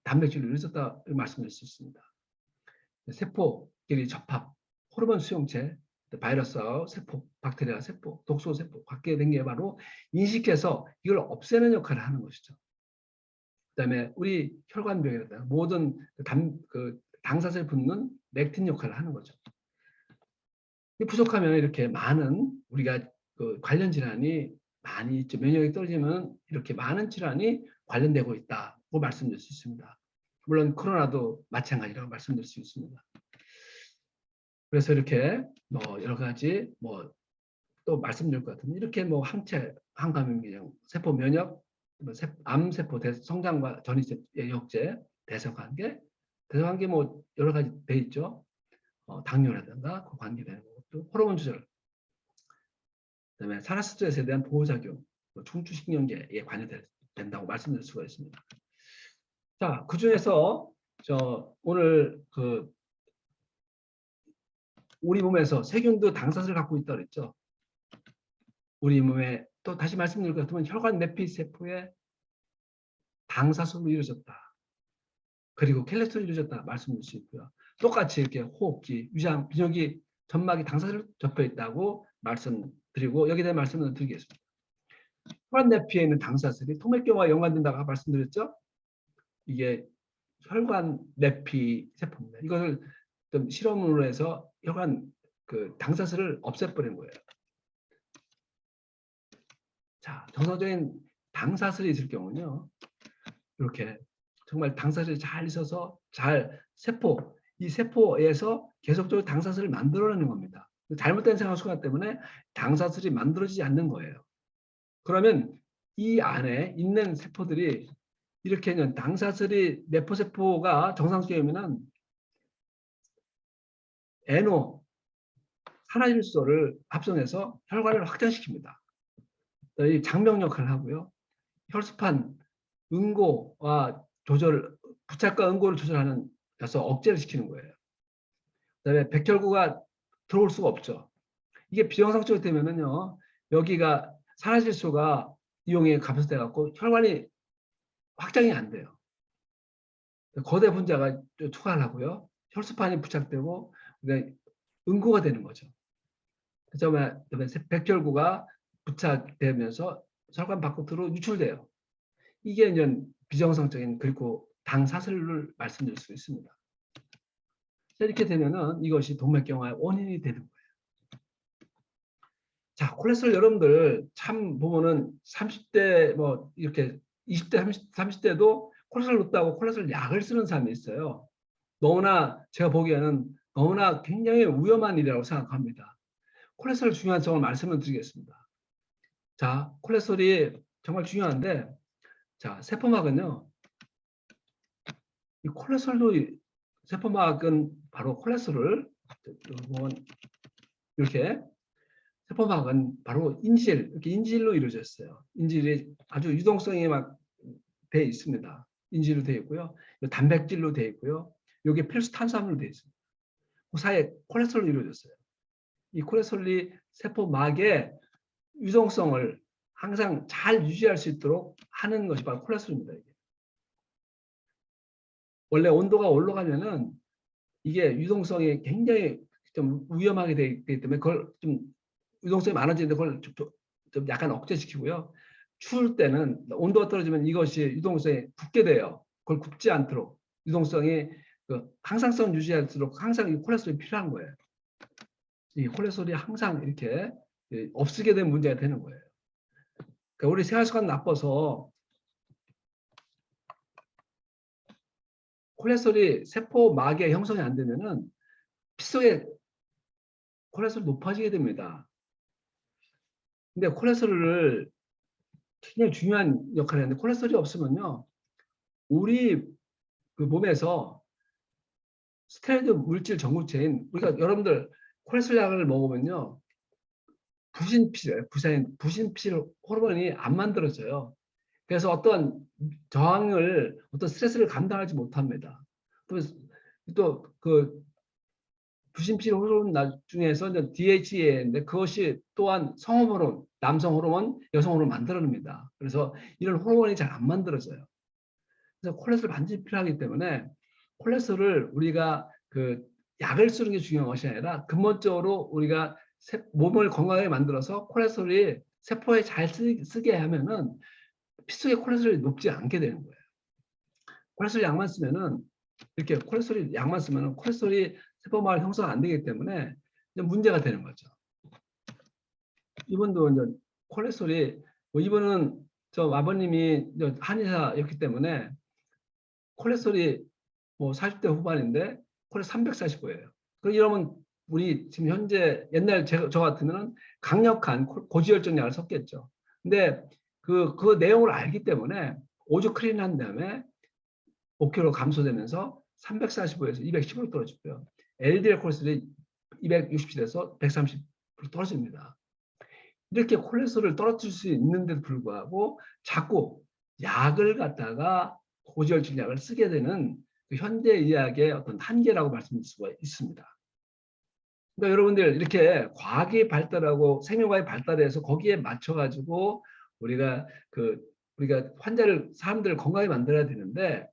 단백질로 이루어졌다 말씀드릴 수 있습니다. 세포끼리 접합, 호르몬 수용체, 바이러스, 세포, 박테리아 세포, 독소 세포 갖게 된 게 바로 인식해서 이걸 없애는 역할을 하는 것이죠. 그다음에 우리 혈관벽에다 모든 당사자에 붙는 렉틴 역할을 하는 거죠. 부족하면 이렇게 많은 우리가 관련 질환이 많이 있죠. 면역력이 떨어지면 이렇게 많은 질환이 관련되고 있다고 말씀드릴 수 있습니다. 물론 코로나도 마찬가지라고 말씀드릴 수 있습니다. 그래서 이렇게 여러 가지 또 말씀드릴 것 같으면 이렇게 항체, 항감염기형, 세포 면역, 암세포 성장과 전이체 억제, 대사관계 여러 가지 돼 있죠. 당뇨라든가 그 관계되는 것도 호르몬 조절, 그다음에 산화스트레스에 대한 보호작용, 중추신경계에 관여된다고 말씀드릴 수가 있습니다. 자, 그 중에서 오늘 우리 몸에서 세균도 당사자를 갖고 있다고 그랬죠. 우리 몸에 또 다시 말씀드릴 것 같으면 혈관 내피 세포의 당사성으로 이루어졌다. 그리고 켈레스테롤이 이루어졌다 말씀드릴 수 있고요. 똑같이 이렇게 호흡기, 위장, 비뇨기, 점막이 당사자를 접해 있다고 말씀드리고 여기에 대한 말씀을 드리겠습니다. 혈관 내피에 있는 당사들이 통맥경화와 연관된다고 말씀드렸죠. 이게 혈관 내피 세포입니다. 이것을 좀 실험으로 해서 혈관 당사슬을 없애버린 거예요. 자, 정상적인 당사슬이 있을 경우는요, 이렇게 정말 당사슬이 잘 있어서 이 세포에서 계속적으로 당사슬을 만들어내는 겁니다. 잘못된 생활 습관 때문에 당사슬이 만들어지지 않는 거예요. 그러면 이 안에 있는 세포들이 이렇게 당사슬이 내포세포가 정상적이면은 NO, 산화질소를 합성해서 혈관을 확장시킵니다. 이 장벽 역할을 하고요. 혈수판 응고와 부착과 응고를 조절하는 그래서 억제를 시키는 거예요. 그다음에 백혈구가 들어올 수가 없죠. 이게 비정상적이 되면은요, 여기가 산화질소가 이용에 감소돼 갖고 혈관이 확장이 안 돼요. 거대 분자가 투과하고요. 혈수판이 부착되고 응고가 되는 거죠. 그다음에 백혈구가 부착되면서 혈관 바깥으로 유출돼요. 이게 이제 비정상적인 그리고 당사슬을 말씀드릴 수 있습니다. 이렇게 되면은 이것이 동맥경화의 원인이 되는 거예요. 자, 콜레스테롤 여러분들 참 보면은 30대 이렇게 20대 30대도 콜레스테롤 높다고 콜레스테롤 약을 쓰는 사람이 있어요. 너무나 제가 보기에는 너무나 굉장히 위험한 일이라고 생각합니다. 콜레스테롤 중요한 점을 말씀을 드리겠습니다. 자, 콜레스테롤이 정말 중요한데, 자, 세포막은요, 이 콜레스테롤도 세포막은 바로 콜레스테롤 이렇게 세포막은 바로 이렇게 인질로 이루어져 있어요. 인질이 아주 유동성이 막 돼 있습니다. 인질로 되어 있고요. 단백질로 되어 있고요. 여기 필수 탄수화물로 되어 있습니다. 그 사이에 콜레스테롤로 이루어졌어요. 이 콜레스테롤이 세포막의 유동성을 항상 잘 유지할 수 있도록 하는 것이 바로 콜레스테롤입니다. 이게. 원래 온도가 올라가면은 이게 유동성이 굉장히 좀 위험하게 되기 때문에 그걸 좀 유동성이 많아지는데 그걸 좀 약간 억제시키고요. 추울 때는 온도가 떨어지면 이것이 유동성이 굳게 돼요. 그걸 굽지 않도록 유동성이 항상성 유지할수록 항상 이 콜레스테롤이 필요한 거예요. 이 콜레스테롤이 항상 이렇게 없어지게 된 문제가 되는 거예요. 그러니까 우리 생활습관 나빠서 콜레스테롤이 세포막에 형성이 안 되면은 피 속에 콜레스테롤이 높아지게 됩니다. 근데 콜레스테롤을 굉장히 중요한 역할을 하는데 콜레스테롤이 없으면요, 우리 몸에서 스테로이드 물질 전구체인 우리가 여러분들 콜레스테롤 약을 먹으면요, 부신필 호르몬이 안 만들어져요. 그래서 어떤 스트레스를 감당하지 못합니다. 또 부신필 호르몬 중에서 DHEA인데 그것이 또한 성혼 호르몬, 남성 호르몬, 여성 호르몬 만들어냅니다. 그래서 이런 호르몬이 잘 안 만들어져요. 그래서 콜레스테롤 반드시 필요하기 때문에 콜레스테롤을 우리가 약을 쓰는 게 중요한 것이 아니라 근본적으로 우리가 몸을 건강하게 만들어서 콜레스테롤이 세포에 잘 쓰게 하면은 피 속에 콜레스테롤이 높지 않게 되는 거예요. 콜레스테롤 약만 쓰면은 이렇게 콜레스테롤 약만 쓰면은 콜레스테롤이 세포마를 형성 안 되기 때문에 이제 문제가 되는 거죠. 이분도 이제 콜레스테롤이 이분은 저 아버님이 한의사였기 때문에 콜레스테롤이 40대 후반인데 콜레스테롤 345예요. 이러면 우리 지금 현재 옛날 저 같으면은 강력한 고지혈증 약을 썼겠죠. 근데 그 내용을 알기 때문에 오죽 클린 한 다음에 5kg 감소되면서 345에서 215로 떨어지고요. LDL 콜레스테롤이 267에서 130으로 떨어집니다. 이렇게 콜레스테롤을 떨어뜨릴 수 있는데도 불구하고 자꾸 약을 갖다가 고지혈증 약을 쓰게 되는 현대 의학의 어떤 한계라고 말씀드릴 수가 있습니다. 그러니까 여러분들 이렇게 과학이 발달하고 생명과학이 발달해서 거기에 맞춰가지고 우리가 사람들을 건강하게 만들어야 되는데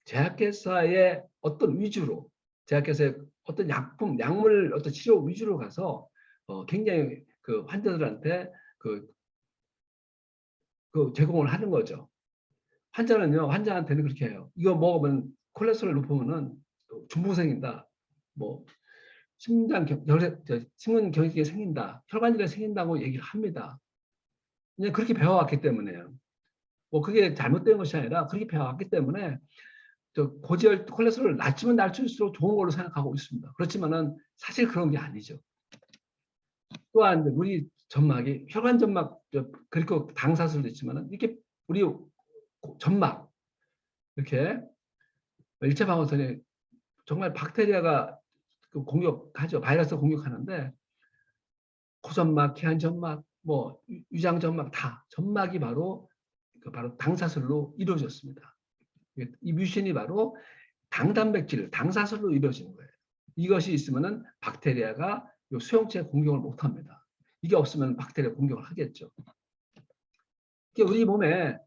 제약회사의 어떤 위주로 제약회사의 어떤 약물 어떤 치료 위주로 가서 굉장히 환자들한테 제공을 하는 거죠. 환자한테는 그렇게 해요. 이거 먹으면 콜레스테롤 높으면은 중풍 생긴다. 심장 심근 경색이 생긴다. 혈관질환이 생긴다고 얘기를 합니다. 그냥 그렇게 배워왔기 때문에요. 그게 잘못된 것이 아니라 그렇게 배워왔기 때문에 콜레스테롤 낮추면 낮출수록 좋은 걸로 생각하고 있습니다. 그렇지만은 사실 그런 게 아니죠. 또한 우리 점막이 혈관 점막 그리고 당사슬도 있지만은 이렇게 우리 점막 이렇게 일체 방어선이 정말 박테리아가 공격하죠. 바이러스 공격하는데 고점막, 기한점막, 위장점막 다 점막이 바로 당사슬로 이루어졌습니다. 이 뮤신이 바로 당단백질, 당사슬로 이루어지는 거예요. 이것이 있으면은 박테리아가 수용체 공격을 못합니다. 이게 없으면 박테리아 공격을 하겠죠. 우리 몸에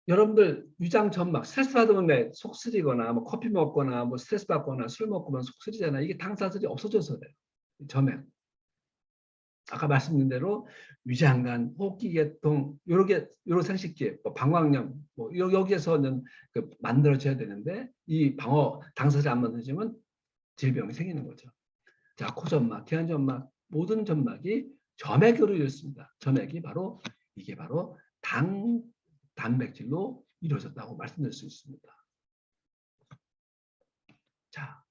여러분들 위장 점막 스트레스 받으면 속 쓰리거나 커피 먹거나 스트레스 받거나 술 먹으면 속 쓰리잖아요. 이게 당사슬이 없어져서 그래요. 점액. 아까 말씀드린 대로 위장관, 호흡기계통, 요런 생식기, 방광염, 여기에서는 만들어져야 되는데 이 당사슬이 안 만들어지면 질병이 생기는 거죠. 자, 코점막, 기한점막, 모든 점막이 점액으로 이루어졌습니다. 점액이 이게 바로 단백질로 이루어졌다고 말씀드릴 수 있습니다. 자,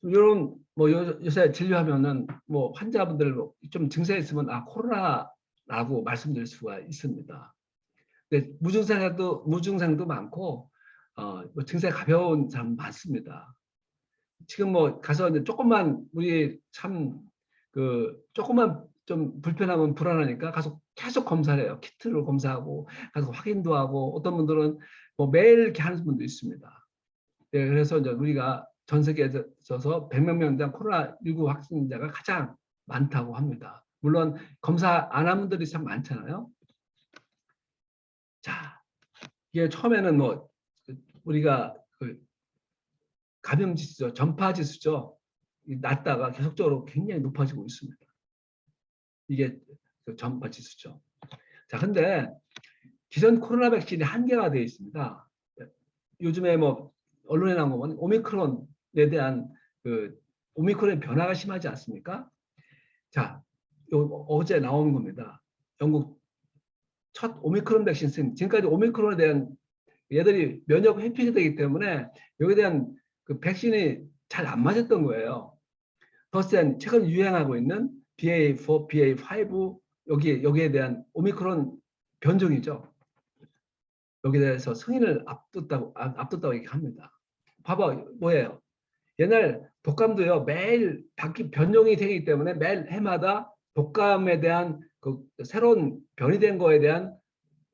이런 요새 진료하면은 환자분들 좀 증세 있으면 코로나라고 말씀드릴 수가 있습니다. 근데 무증상도 많고 증세 가벼운 사람 많습니다. 지금 가서 이제 조금만 우리 조금만 좀 불편하면 불안하니까 가서 계속 검사를 해요. 키트로 검사하고 가서 확인도 하고 어떤 분들은 매일 이렇게 하는 분도 있습니다. 네, 그래서 이제 우리가 전 세계에서 100몇 명 된 코로나19 확진자가 가장 많다고 합니다. 물론 검사 안 한 분들이 참 많잖아요. 자, 이게 처음에는 우리가 감염 지수죠, 전파 지수죠. 낮다가 계속적으로 굉장히 높아지고 있습니다. 이게 전파 지수죠. 자, 근데 기존 코로나 백신이 한계가 되어 있습니다. 요즘에 언론에 나온 거 보면 오미크론에 대한 오미크론의 변화가 심하지 않습니까? 자, 어제 나온 겁니다. 영국 첫 오미크론 백신 지금까지 오미크론에 대한 얘들이 면역 회피가 되기 때문에 여기에 대한 백신이 잘 안 맞았던 거예요. 더센 최근 유행하고 있는 BA4, BA5 여기에 대한 오미크론 변종이죠. 여기에 대해서 승인을 앞뒀다고 얘기합니다. 봐봐, 뭐예요? 옛날 독감도요, 매일 변종이 되기 때문에 매일 해마다 독감에 대한 새로운 변이된 거에 대한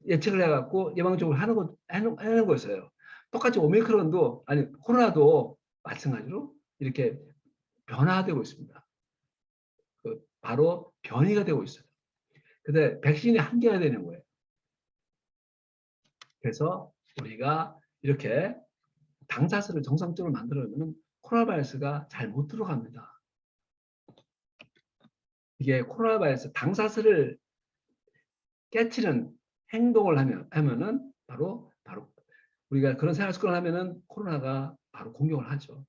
예측을 해갖고 예방적으로 하는 거였어요. 똑같이 오미크론도, 아니, 코로나도 마찬가지로 이렇게 변화되고 있습니다. 바로 변이가 되고 있어요. 근데 백신이 한계가 되는 거예요. 그래서 우리가 이렇게 당사슬을 정상적으로 만들어내면 코로나 바이러스가 잘 못 들어갑니다. 이게 코로나 바이러스 당사슬을 깨치는 행동을 하면은 바로 우리가 그런 생활 습관을 하면은 코로나가 바로 공격을 하죠.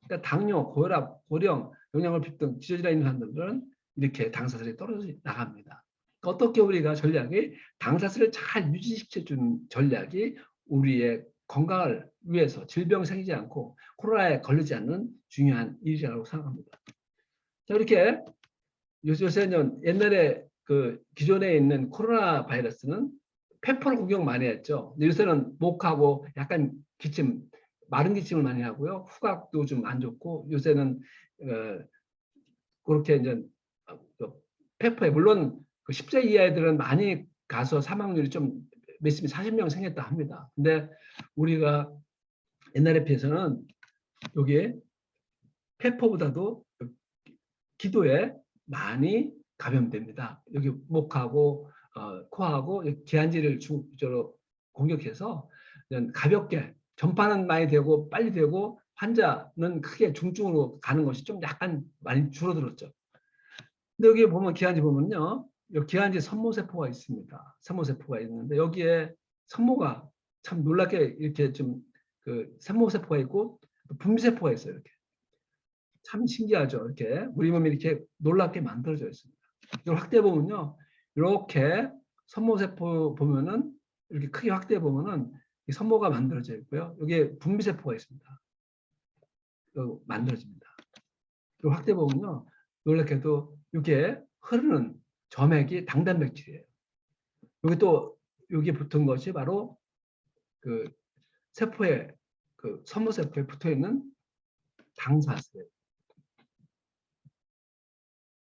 그러니까 당뇨, 고혈압, 고령, 영양불 등 기저질환 있는 사람들은 이렇게 당사슬이 떨어져 나갑니다. 어떻게 우리가 전략이 당사슬을 잘 유지시켜주는 전략이 우리의 건강을 위해서 질병 생기지 않고 코로나에 걸리지 않는 중요한 일이라고 생각합니다. 자, 이렇게 요새는 옛날에 그 기존에 있는 코로나 바이러스는 페퍼를 공격 많이 했죠. 요새는 목하고 약간 기침, 마른 기침을 많이 하고요. 후각도 좀 안 좋고 요새는 그렇게 이제 페퍼에 물론 그 10세 이하 애들은 많이 가서 사망률이 좀 몇십 40명 생겼다 합니다. 근데 우리가 옛날에 비해서는 여기에 페퍼보다도 기도에 많이 감염됩니다. 여기 목하고 코하고 기한지를 중적으로 공격해서 가볍게 전파는 많이 되고 빨리 되고 환자는 크게 중증으로 가는 것이 좀 약간 많이 줄어들었죠. 근데 여기 보면 기한지 보면요. 여기 기한지 선모세포가 있습니다. 선모세포가 있는데 여기에 선모가 참 놀랍게 이렇게 좀 그 선모세포가 있고 분비세포가 있어요. 이렇게. 참 신기하죠. 이렇게 우리 몸이 이렇게 놀랍게 만들어져 있습니다. 이걸 확대해 보면요, 이렇게 선모세포 보면은 이렇게 크게 확대해 보면은 이 선모가 만들어져 있고요. 여기에 분비세포가 있습니다. 만들어집니다. 이걸 확대해 보면요, 놀랍게도 이게 흐르는 점액이 당단백질이에요. 여기 또 여기 붙은 것이 바로 그 세포에 그 선모세포에 붙어 있는 당사슬.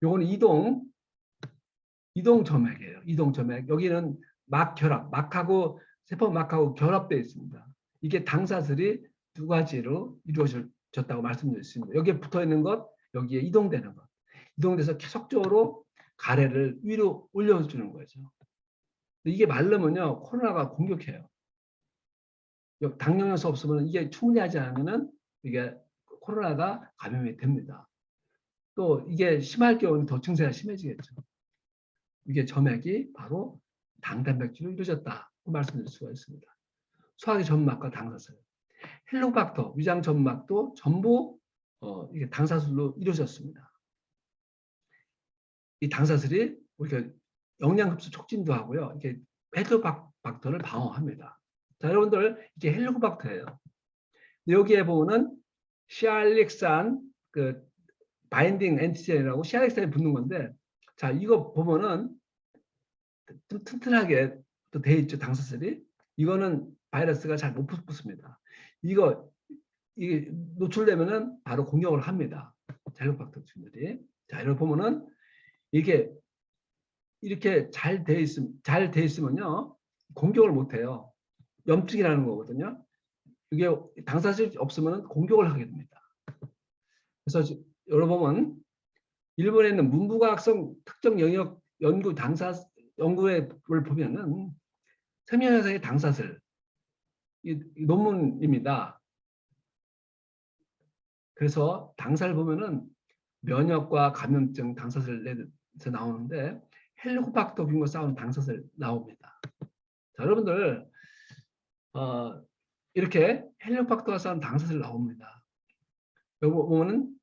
요거는 이동 점액이에요. 이동 점액. 여기는 막결합, 막하고 세포 막하고 결합되어 있습니다. 이게 당사슬이 두 가지로 이루어졌다고 말씀드렸습니다. 여기에 붙어 있는 것, 여기에 이동되는 것. 이동돼서 계속적으로 가래를 위로 올려주는 거죠. 이게 마르면요, 코로나가 공격해요. 당뇨 요소 없으면 이게 충분하지 않으면은 이게 코로나가 감염이 됩니다. 또 이게 심할 경우는 더 증세가 심해지겠죠. 이게 점액이 바로 당단백질로 이루어졌다고 말씀드릴 수가 있습니다. 소화기 점막과 당사슬, 헬로박터, 위장 점막도 전부 이게 당사슬로 이루어졌습니다. 이 당사슬이 우리가 영양 흡수 촉진도 하고요. 이게 헬로박터를 방어합니다. 자, 여러분들 이게 헬로박터예요. 여기에 보면은 시알릭산 그 바인딩 엔티젠이라고 시알릭산이 붙는 건데, 자, 이거 보면은 좀 튼튼하게 또 돼 있죠, 당사슬이. 이거는 바이러스가 잘 못 붙습니다. 이게 노출되면은 바로 공격을 합니다. 헬로박터균들이. 자, 이걸 보면은 이게 이렇게 잘 돼 있으면요 공격을 못 해요. 염증이라는 거거든요. 이게 당사슬이 없으면 공격을 하게 됩니다. 그래서 여러분은 일본에 있는 문부과학성 특정 영역 연구 연구를 보면은 생명현상의 당사슬 이 논문입니다. 그래서 당사를 보면은 면역과 감염증 당사슬에서 나오는데 헬리코박터 균과 싸우는 당사슬 나옵니다. 자, 여러분들 이렇게 헬리코박터가 싸우는 당사슬 나옵니다. 여기 보면은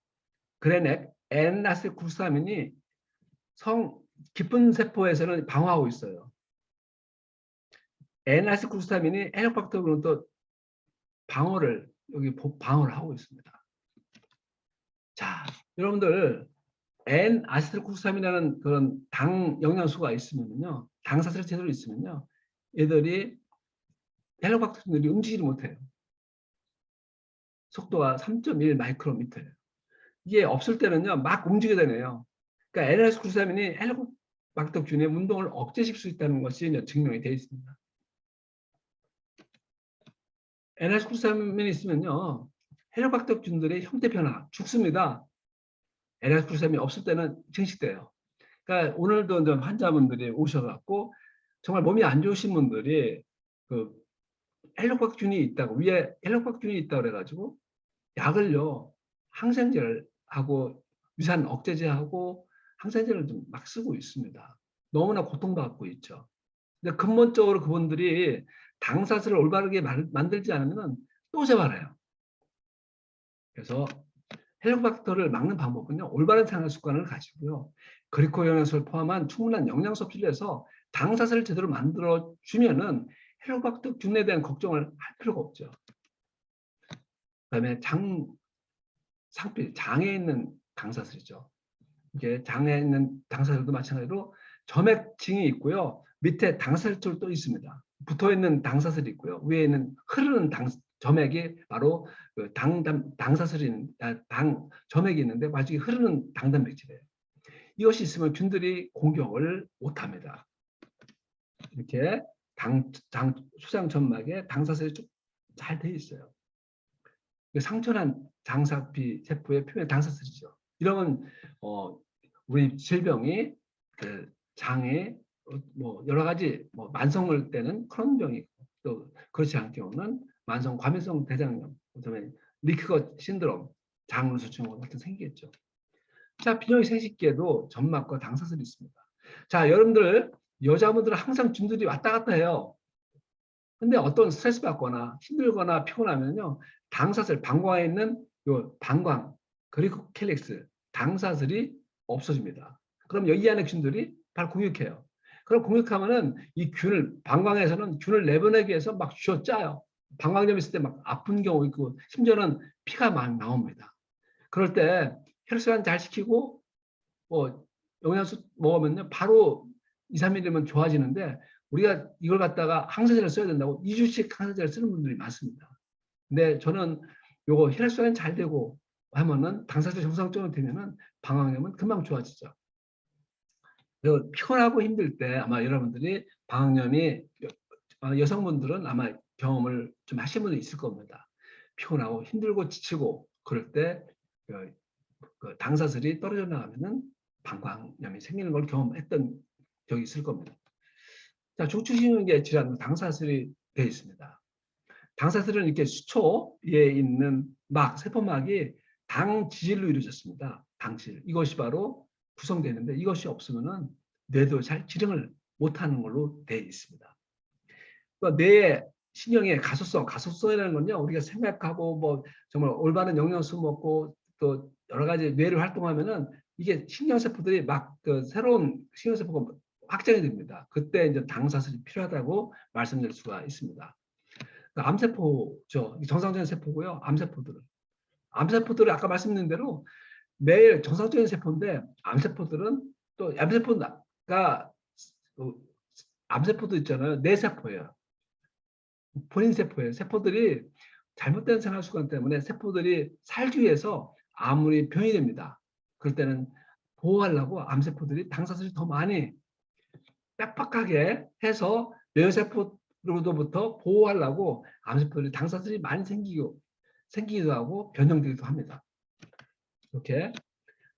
그레넥 N아세틸코사민이 깊은 세포에서는 방어하고 있어요. N아세틸코사민이 헬리코박터균은 또 방어를 하고 있습니다. 자, 여러분들 N아세틸코사민이라는 그런 당 영양소가 있으면요, 당사슬이 제대로 있으면요, 얘들이 헬리코박터균들이 움직이지 못해요. 속도가 3.1 마이크로미터예요. 이게 없을 때는요, 막 움직여야 되네요. 그러니까 N아세틸코사민이 헬리코박터균의 운동을 억제시킬 수 있다는 것이 증명이 되어 있습니다. N아세틸코사민이 있으면요, 헬리코박터균들의 형태 변화 죽습니다. NS93이 없을 때는 증식돼요. 그러니까 오늘도 환자분들이 오셔갖고 정말 몸이 안 좋으신 분들이 그 헬리코박균이 있다고, 위에 헬리코박균이 있다고 그래가지고 약을요, 항생제를 하고 유산 억제제하고 항생제를 좀 막 쓰고 있습니다. 너무나 고통받고 있죠. 근데 근본적으로 그분들이 당사슬을 올바르게 만들지 않으면 또 재발해요. 그래서 헬리코박터를 막는 방법은요, 올바른 생활 습관을 가지고요, 그리코 영양소를 포함한 충분한 영양 섭취를 해서 당사슬을 제대로 만들어 주면은 헬리코박터 균에 대한 걱정을 할 필요가 없죠. 그다음에 상필, 장에 있는 당사슬이죠. 이게 장에 있는 당사슬도 마찬가지로 점액층이 있고요, 밑에 당사슬도 또 있습니다. 붙어 있는 당사슬이 있고요, 위에 있는 흐르는 점액이 바로 그 당사슬인 점액이 있는데 나중에 흐르는 당단백질이에요. 이것이 있으면 균들이 공격을 못합니다. 이렇게 소장 점막에 당사슬이 잘 돼 있어요. 상처난 장사피 세포의 표면 당사슬이죠. 이러면 우리 질병이 그 장에 뭐 여러 가지 뭐 만성을 때는 크론병이 있고, 또 그렇지 않은 경우는 만성 과민성 대장염, 그다음에 리크거 신드롬, 장루수증후 같은 생기겠죠. 자, 비뇨기 생식기에도 점막과 당사슬이 있습니다. 자, 여러분들 여자분들은 항상 균들이 왔다 갔다 해요. 근데 어떤 스트레스 받거나 힘들거나 피곤하면요, 당사슬, 방광에 있는 요 방광 그리고 캘릭스 당사슬이 없어집니다. 그럼 여기 안에 균들이 바로 공격해요. 그럼 공격하면은 이 균을, 방광에서는 균을 내보내기 위해서 막 쥐어짜요. 방광염 있을 때 막 아픈 경우 있고, 심지어는 피가 막 나옵니다. 그럴 때 혈관 잘 시키고 뭐 영양소 먹으면요, 바로 2, 3일이면 좋아지는데, 우리가 이걸 갖다가 항생제를 써야 된다고 2주씩 항생제를 쓰는 분들이 많습니다. 근데 저는 요거 혈액순환이 잘 되고 하면은 당사자 정상적으로 되면은 방광염은 금방 좋아지죠. 그리고 피곤하고 힘들 때 아마 여러분들이 방광염이, 여성분들은 아마 경험을 좀 하신 분이 있을 겁니다. 피곤하고 힘들고 지치고 그럴 때 그 당사슬이 떨어져 나가면은 방광염이 생기는 걸 경험했던 적이 있을 겁니다. 자, 중추신경계 질환은 당사슬이 되어 있습니다. 당사슬은 이렇게 수초에 있는 세포막이 당 지질로 이루어졌습니다. 당질. 이것이 바로 구성되는데, 이것이 없으면은 뇌도 잘 지령을 못하는 걸로 되어 있습니다. 그러니까 뇌의 신경의 가소성이라는 건요, 우리가 생각하고 뭐 정말 올바른 영양소 먹고 또 여러 가지 뇌를 활동하면은 이게 신경세포들이 막 그 새로운 신경세포가 확장이 됩니다. 그때 이제 당사슬이 필요하다고 말씀드릴 수가 있습니다. 그러니까 암세포죠. 정상적인 세포고요. 암세포들은 아까 말씀드린 대로 매일 정상적인 세포인데, 암세포들은 또 암세포도 있잖아요. 내 세포예요. 본인 세포예요. 세포들이 잘못된 생활 습관 때문에 세포들이 살기 위해서 아무리 병이 됩니다. 그럴 때는 보호하려고 암세포들이 당사슬이 더 많이 빽빽하게 해서 뇌세포로부터 보호하려고 암세포들이 당사슬이 많이 생기기도 하고 변형되기도 합니다. 이렇게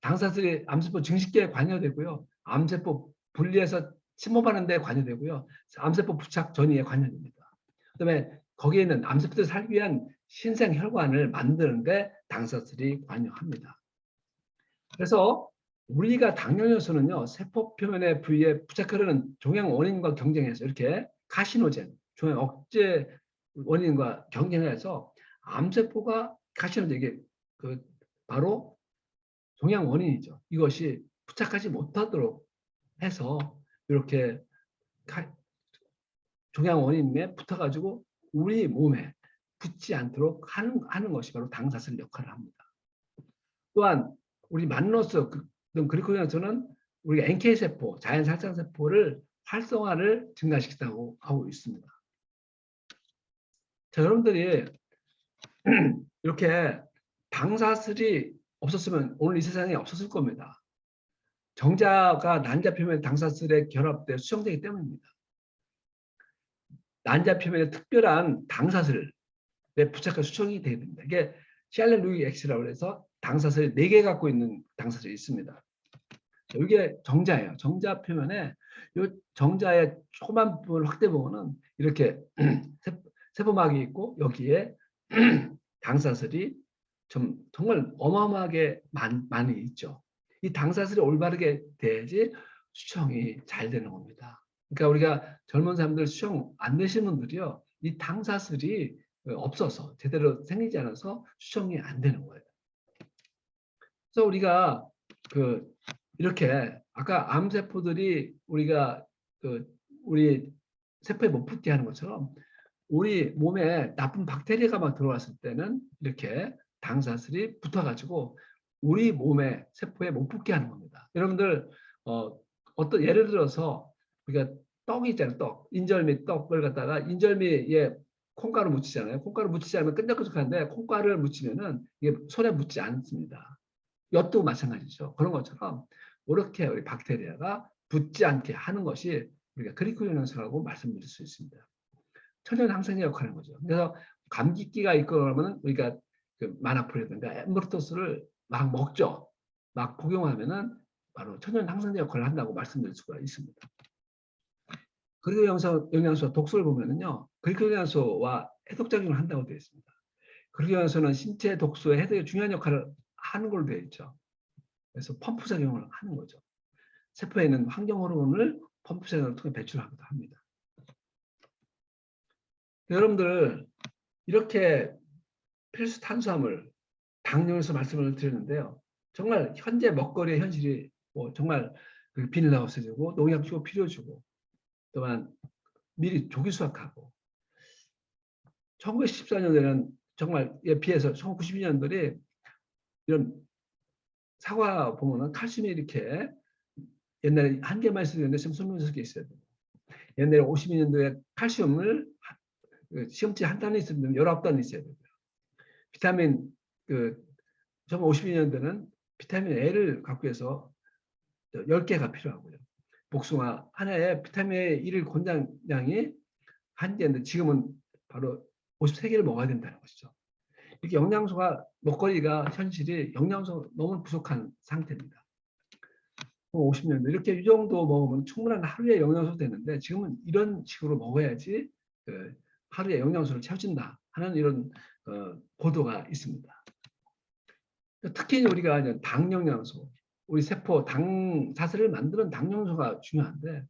당사슬이 암세포 증식계에 관여되고요. 암세포 분리해서 침범하는 데 관여되고요. 암세포 부착 전이에 관여됩니다. 그다음에 거기에 있는 암세포들이 살기 위한 신생 혈관을 만드는데 당사슬이 관여합니다. 그래서 우리가 당뇨에서는요, 세포 표면의 부위에 부착하려는 종양 원인과 경쟁해서 이렇게 카시노젠, 종양 억제 원인과 경쟁해서 암세포가 카시노젠, 이게 바로 종양 원인이죠. 이것이 부착하지 못하도록 해서 이렇게 종양 원인에 붙어가지고 우리 몸에 붙지 않도록 하는 것이 바로 당사슬 역할을 합니다. 또한 우리 만로스 그리코젠에서는 우리가 NK세포, 자연살상세포를 활성화를 증가시킨다고 하고 있습니다. 자, 여러분들이 이렇게 당사슬이 없었으면 오늘 이 세상에 없었을 겁니다. 정자가 난자 표면 당사슬에 결합돼 수정되기 때문입니다. 난자 표면에 특별한 당사슬에 부착해 수정이 되어야 됩니다. 이게 샬렐루이 X라고 해서 당사슬 4개 갖고 있는 당사슬이 있습니다. 이게 정자예요. 정자 표면에 이 정자의 조그만 부분을 확대 보면은 이렇게 세포막이 있고, 여기에 당사슬이 정말 어마어마하게 많이 있죠. 이 당사슬이 올바르게 돼야지 수청이 잘 되는 겁니다. 그러니까 우리가 젊은 사람들 수청 안 되시는 분들이요, 이 당사슬이 없어서 제대로 생기지 않아서 수청이 안 되는 거예요. 그래서 우리가 이렇게 아까 암세포들이 우리가 우리 세포에 못 붙게 하는 것처럼 우리 몸에 나쁜 박테리아가 막 들어왔을 때는 이렇게 당사슬이 붙어가지고 우리 몸에 세포에 못 붙게 하는 겁니다. 여러분들 어떤 예를 들어서 우리가 떡이 있잖아요. 떡, 인절미 떡을 갖다가 인절미에 콩가루 묻히잖아요. 콩가루 묻히지 않으면 끈적끈적한데 콩가루를 묻히면은 이게 손에 묻지 않습니다. 엿도 마찬가지죠. 그런 것처럼 이렇게 우리 박테리아가 붙지 않게 하는 것이 우리가 그리코 영양소라고 말씀드릴 수 있습니다. 천연 항생제 역할을 하는 거죠. 그래서 감기기가 있고 그러면 우리가 마나프레든가 엠브로토스를 막 먹죠. 막 복용하면은 바로 천연 항생제 역할을 한다고 말씀드릴 수가 있습니다. 그리고 영양소 독소를 보면은요, 그리코 영양소와 해독작용을 한다고 되어 있습니다. 그리코 영양소는 신체 독소의 해독에 중요한 역할을 하는 걸로 되어 있죠. 그래서 펌프 작용을 하는 거죠. 세포에 있는 환경 호르몬을 펌프 작용을 통해 배출하기도 합니다. 여러분들 이렇게 필수 탄수화물, 당뇨에서 말씀을 드렸는데요. 정말 현재 먹거리의 현실이 정말 비닐하우스 없애주고 농약 주고 필요 주고 또한 미리 조기 수확하고 1914년에는 정말에 비해서 1992년들이 이런 사과 보면은 칼슘이 이렇게 옛날에 한 개만 있었는데 지금 26개 있어야 돼요. 옛날에 52년도에 칼슘을 시험지 한 단위 있었는데 19단위 있어야 돼요. 비타민 1952년도는 비타민 A를 갖고 해서 10개가 필요하고요. 복숭아 하나에 비타민 A1 권장량이 한 개인데 지금은 바로 53개를 먹어야 된다는 것이죠. 이렇게 영양소가 먹거리가 현실이 영양소 너무 부족한 상태입니다. 50년도 이렇게 이 정도 먹으면 충분한 하루에 영양소 되는데 지금은 이런 식으로 먹어야지 하루에 영양소를 채워진다 하는 이런 보도가 있습니다. 특히 우리가 당 영양소, 우리 세포 당사슬을 만드는 당 영양소가 중요한데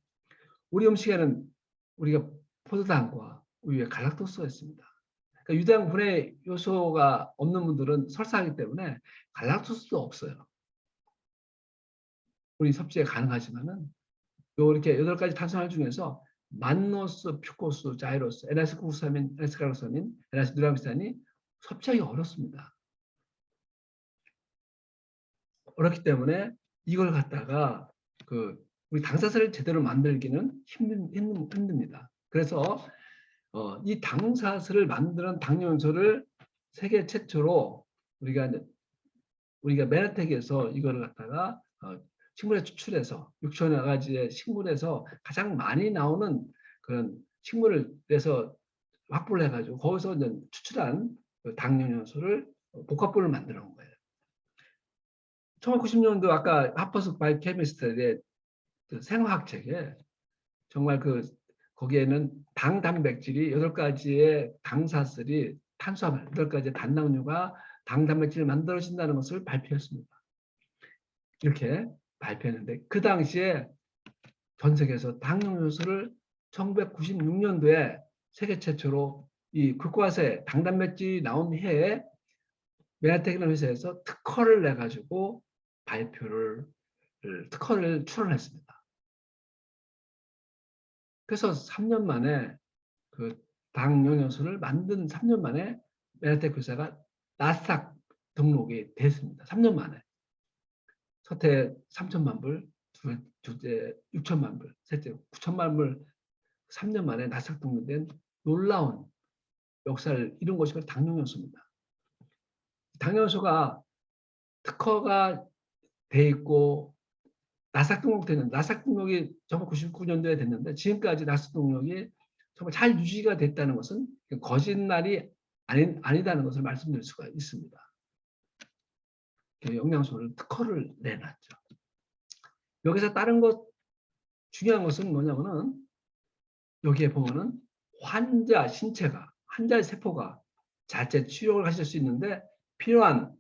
우리 음식에는 우리가 포도당과 우유에 갈락토스가 있습니다. 그러니까 유당 분해 요소가 없는 분들은 설사하기 때문에 갈락토스도 없어요. 우리 섭취가 가능하지만은 이렇게 8가지 탄수화물 중에서 만노스, 퓨코스, 자이로스, N-아세틸코사민, N-아세틸칼로사민, N-아세틸누람비산이 섭취하기 어렵습니다. 어렵기 때문에 이걸 갖다가 우리 당사슬을 제대로 만들기는 힘듭니다. 그래서 이 당사슬을 만드는 당뇨연소를 세계 최초로 우리가 메나텍에서 이거를 갖다가 식물에 추출해서 6천여 가지의 식물에서 가장 많이 나오는 그런 식물을 내서 확보를 해가지고 거기서 이제 추출한 당뇨연소를 복합분을 만들어 놓은 거예요. 1990년도 아까 하퍼스 바이오케미스트의 생화학책에 정말 거기에는 당 단백질이 8가지의 당사슬이 탄수화물 8가지의 단당류가 당 단백질을 만들어진다는 것을 발표했습니다. 이렇게 발표했는데 그 당시에 전 세계에서 당뇨연소를 1996년도에 세계 최초로 이 글루코아세 당 단백질이 나온 해에 메나텍이라는 회사에서 특허를 내가지고 특허를 출원했습니다. 그래서 3년 만에 당 영양소를 만든 3년 만에 메나텍 회사가 나스닥 등록이 됐습니다. 3년 만에. 첫해 3천만 불, 둘째 6천만 불, 셋째 9천만 불 3년 만에 나스닥 등록된 놀라운 역사를 이룬 것이 당 영양소입니다. 당 영양소가 특허가 돼 있고 나스닥 등록되는 나스닥 등록이 1999년도에 됐는데 지금까지 나스닥 등록이 정말 잘 유지가 됐다는 것은 거짓말이 아니다는 것을 말씀드릴 수가 있습니다. 영양소를 특허를 내놨죠. 여기서 다른 것 중요한 것은 뭐냐면은 여기에 보면은 환자 신체가 환자의 세포가 자체 치료를 하실 수 있는데 필요한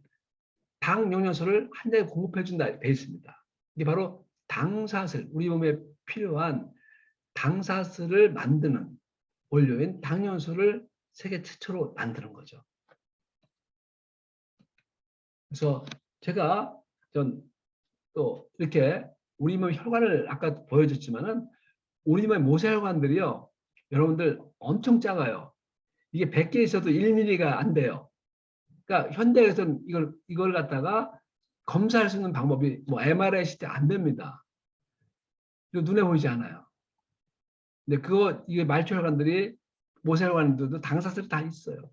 당 영양소를 한 장에 공급해 준다 돼 있습니다. 이게 바로 당사슬, 우리 몸에 필요한 당사슬을 만드는 원료인 당영양소를 세계 최초로 만드는 거죠. 그래서 제가 또 이렇게 우리 몸 혈관을 아까 보여줬지만은 우리 몸의 모세혈관들이요, 여러분들 엄청 작아요. 이게 100개 있어도 1mm가 안 돼요. 그러니까 현대에서는 이걸 갖다가 검사할 수 있는 방법이 뭐 MRI 시대 안 됩니다. 눈에 보이지 않아요. 근데 이게 말초혈관들이 모세혈관들도 당사슬이 다 있어요.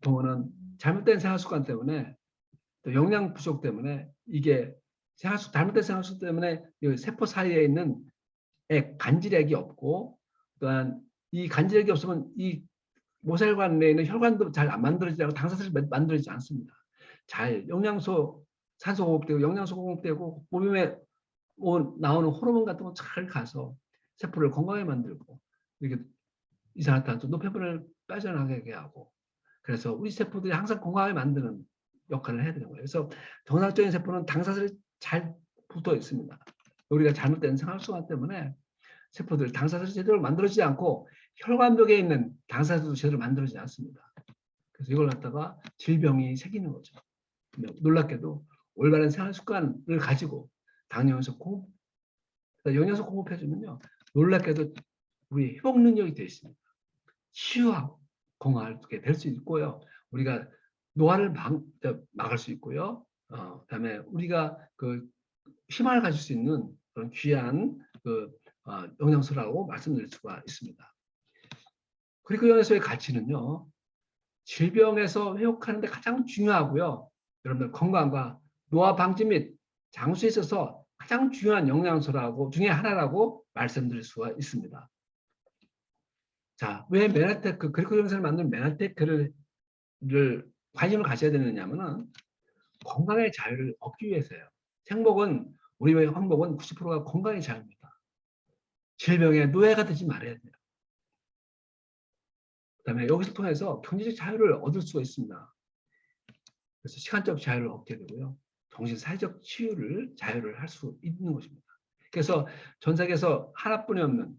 보면은 잘못된 생활습관 때문에 또 영양 부족 때문에 이게 잘못된 생활습관 때문에 이 세포 사이에 있는 간질액이 없고, 또한 이 간질액이 없으면 이 모세혈관 내에 있는 혈관도 잘 안 만들어지지 않고 당사슬이 만들어지지 않습니다. 잘 영양소, 산소 공급되고 영양소 공급되고 몸에 나오는 호르몬 같은 거 잘 가서 세포를 건강하게 만들고 이렇게 이산화탄소, 노폐물을 빠져나가게 하고, 그래서 우리 세포들이 항상 건강하게 만드는 역할을 해야 되는 거예요. 그래서 정상적인 세포는 당사슬이 잘 붙어 있습니다. 우리가 잘못된 생활습관 때문에 세포들 당사슬이 제대로 만들어지지 않고 혈관벽에 있는 당사슬도 제대로 만들어지지 않습니다. 그래서 이걸 갖다가 질병이 생기는 거죠. 놀랍게도 올바른 생활습관을 가지고 당영양소 영양소 공급해주면요, 놀랍게도 우리 회복 능력이 되어 있습니다. 치유하고 건강하게 될 수 있고요. 우리가 노화를 막을 수 있고요. 그다음에 우리가 희망을 가질 수 있는 그런 귀한 영양소라고 말씀드릴 수가 있습니다. 그리고 영양소의 가치는요, 질병에서 회복하는 데 가장 중요하고요. 여러분들 건강과 노화 방지 및 장수에 있어서 가장 중요한 영양소라고 중에 하나라고 말씀드릴 수가 있습니다. 자, 왜 메나테크, 그리코존산을 만든 메나테크를 관심을 가져야 되느냐면은 건강의 자유를 얻기 위해서예요. 우리의 행복은 90%가 건강의 자유입니다. 질병의 노예가 되지 말아야 돼요. 그다음에 여기서 통해서 경제적 자유를 얻을 수가 있습니다. 그래서 시간적 자유를 얻게 되고요. 정신 사회적 자유를 할 수 있는 것입니다. 그래서 전 세계에서 하나뿐이 없는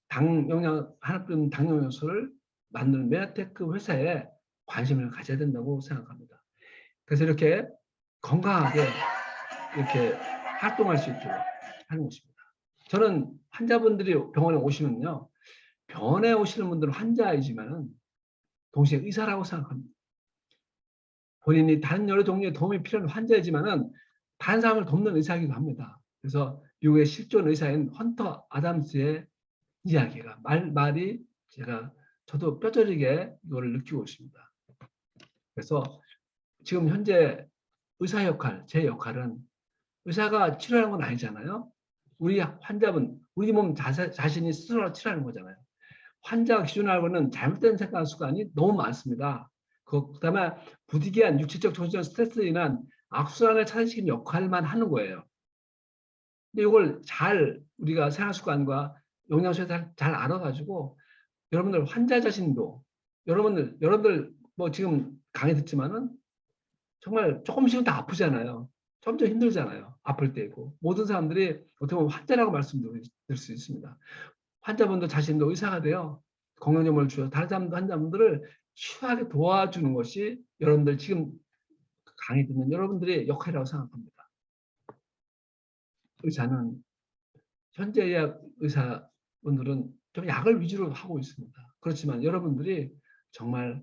하나뿐인 당 영양소를 만드는 메나테크 회사에 관심을 가져야 된다고 생각합니다. 그래서 이렇게 건강하게 이렇게 활동할 수 있도록 하는 것입니다. 저는 환자분들이 병원에 오시면요, 병원에 오시는 분들은 환자이지만은 동시에 의사라고 생각합니다. 본인이 다른 여러 종류의 도움이 필요한 환자이지만은 다른 사람을 돕는 의사이기도 합니다. 그래서 미국의 실존 의사인 헌터 아담스의 이야기가 말이 저도 뼈저리게 이걸 느끼고 있습니다. 그래서 지금 현재 의사 역할, 제 역할은 의사가 치료하는 건 아니잖아요. 우리 환자분, 우리 몸 자신이 스스로 치료하는 거잖아요. 환자 기준하고는 잘못된 생각 습관이 너무 많습니다. 그다음에 부득이한 육체적, 정신적 스트레스로 인한 악순환을 차단시키는 역할만 하는 거예요. 근데 이걸 우리가 생활 습관과 영양소에 잘 알아가지고 여러분들 환자 자신도 여러분들 뭐 지금 강의 듣지만은 정말 조금씩은 다 아프잖아요. 점점 힘들잖아요. 아플 때고 모든 사람들이 어떻게 보면 환자라고 말씀드릴 수 있습니다. 환자분도 자신도 의사가 돼요. 건강정보를 주어 다른 환자분들을 치유하게 도와주는 것이 여러분들 지금 강의 듣는 여러분들의 역할이라고 생각합니다. 의사는 현재 의사분들은 좀 약을 위주로 하고 있습니다. 그렇지만 여러분들이 정말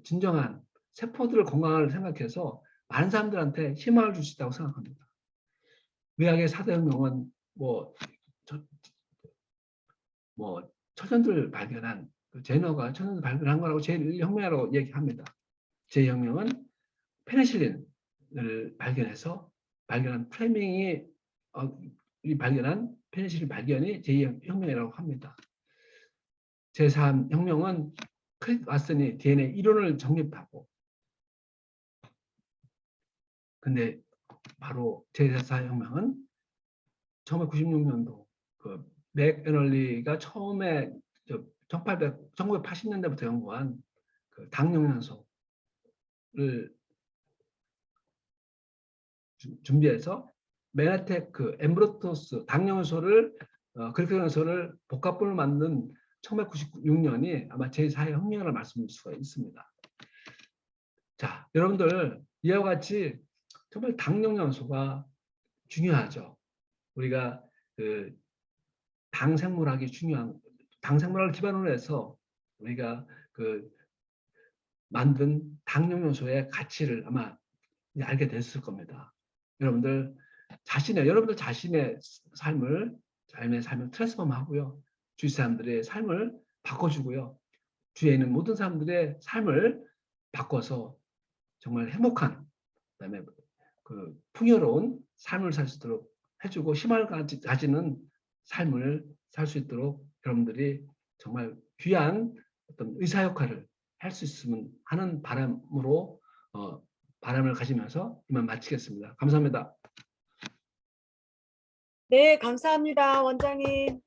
진정한 세포들을 건강을 생각해서 많은 사람들한테 희망을 줄 수 있다고 생각합니다. 의학의 4대 혁명은 천연들 발견한 제너가 천연들 발견한 거라고 제1혁명이라고 얘기합니다. 제2혁명은 페니실린을 발견한 프레밍이 발견한 페니실린 발견이 제2혁명이라고 합니다. 제3혁명은 크리스 왓슨이 DNA 이론을 정립하고, 근데 바로 제4혁명은 1996년도 맥에널리가 처음에 1980년대부터 연구한 당 영양소를 준비해서 메나테크, 엠브로토스, 당뇨소를 글리코겐소를 복합분을 만든 1996년이 아마 제4의 혁명이라고 말씀드릴 수가 있습니다. 자, 여러분들 이와 같이 정말 당뇨연소가 중요하죠. 우리가 그 당생물학이 중요한 당생물학을 기반으로 해서 우리가 그 만든 당뇨연소의 가치를 아마 알게 됐을 겁니다. 여러분들 자신의 삶을 트랜스폼하고요. 주위 사람들의 삶을 바꿔주고요. 주위에 있는 모든 사람들의 삶을 바꿔서 정말 행복한 그다음에 그 풍요로운 삶을 살 수 있도록 해주고 희망을 가지는 삶을 살 수 있도록 여러분들이 정말 귀한 어떤 의사 역할을 할 수 있으면 하는 바람으로 바람을 가지면서 이만 마치겠습니다. 감사합니다. 네, 감사합니다, 원장님.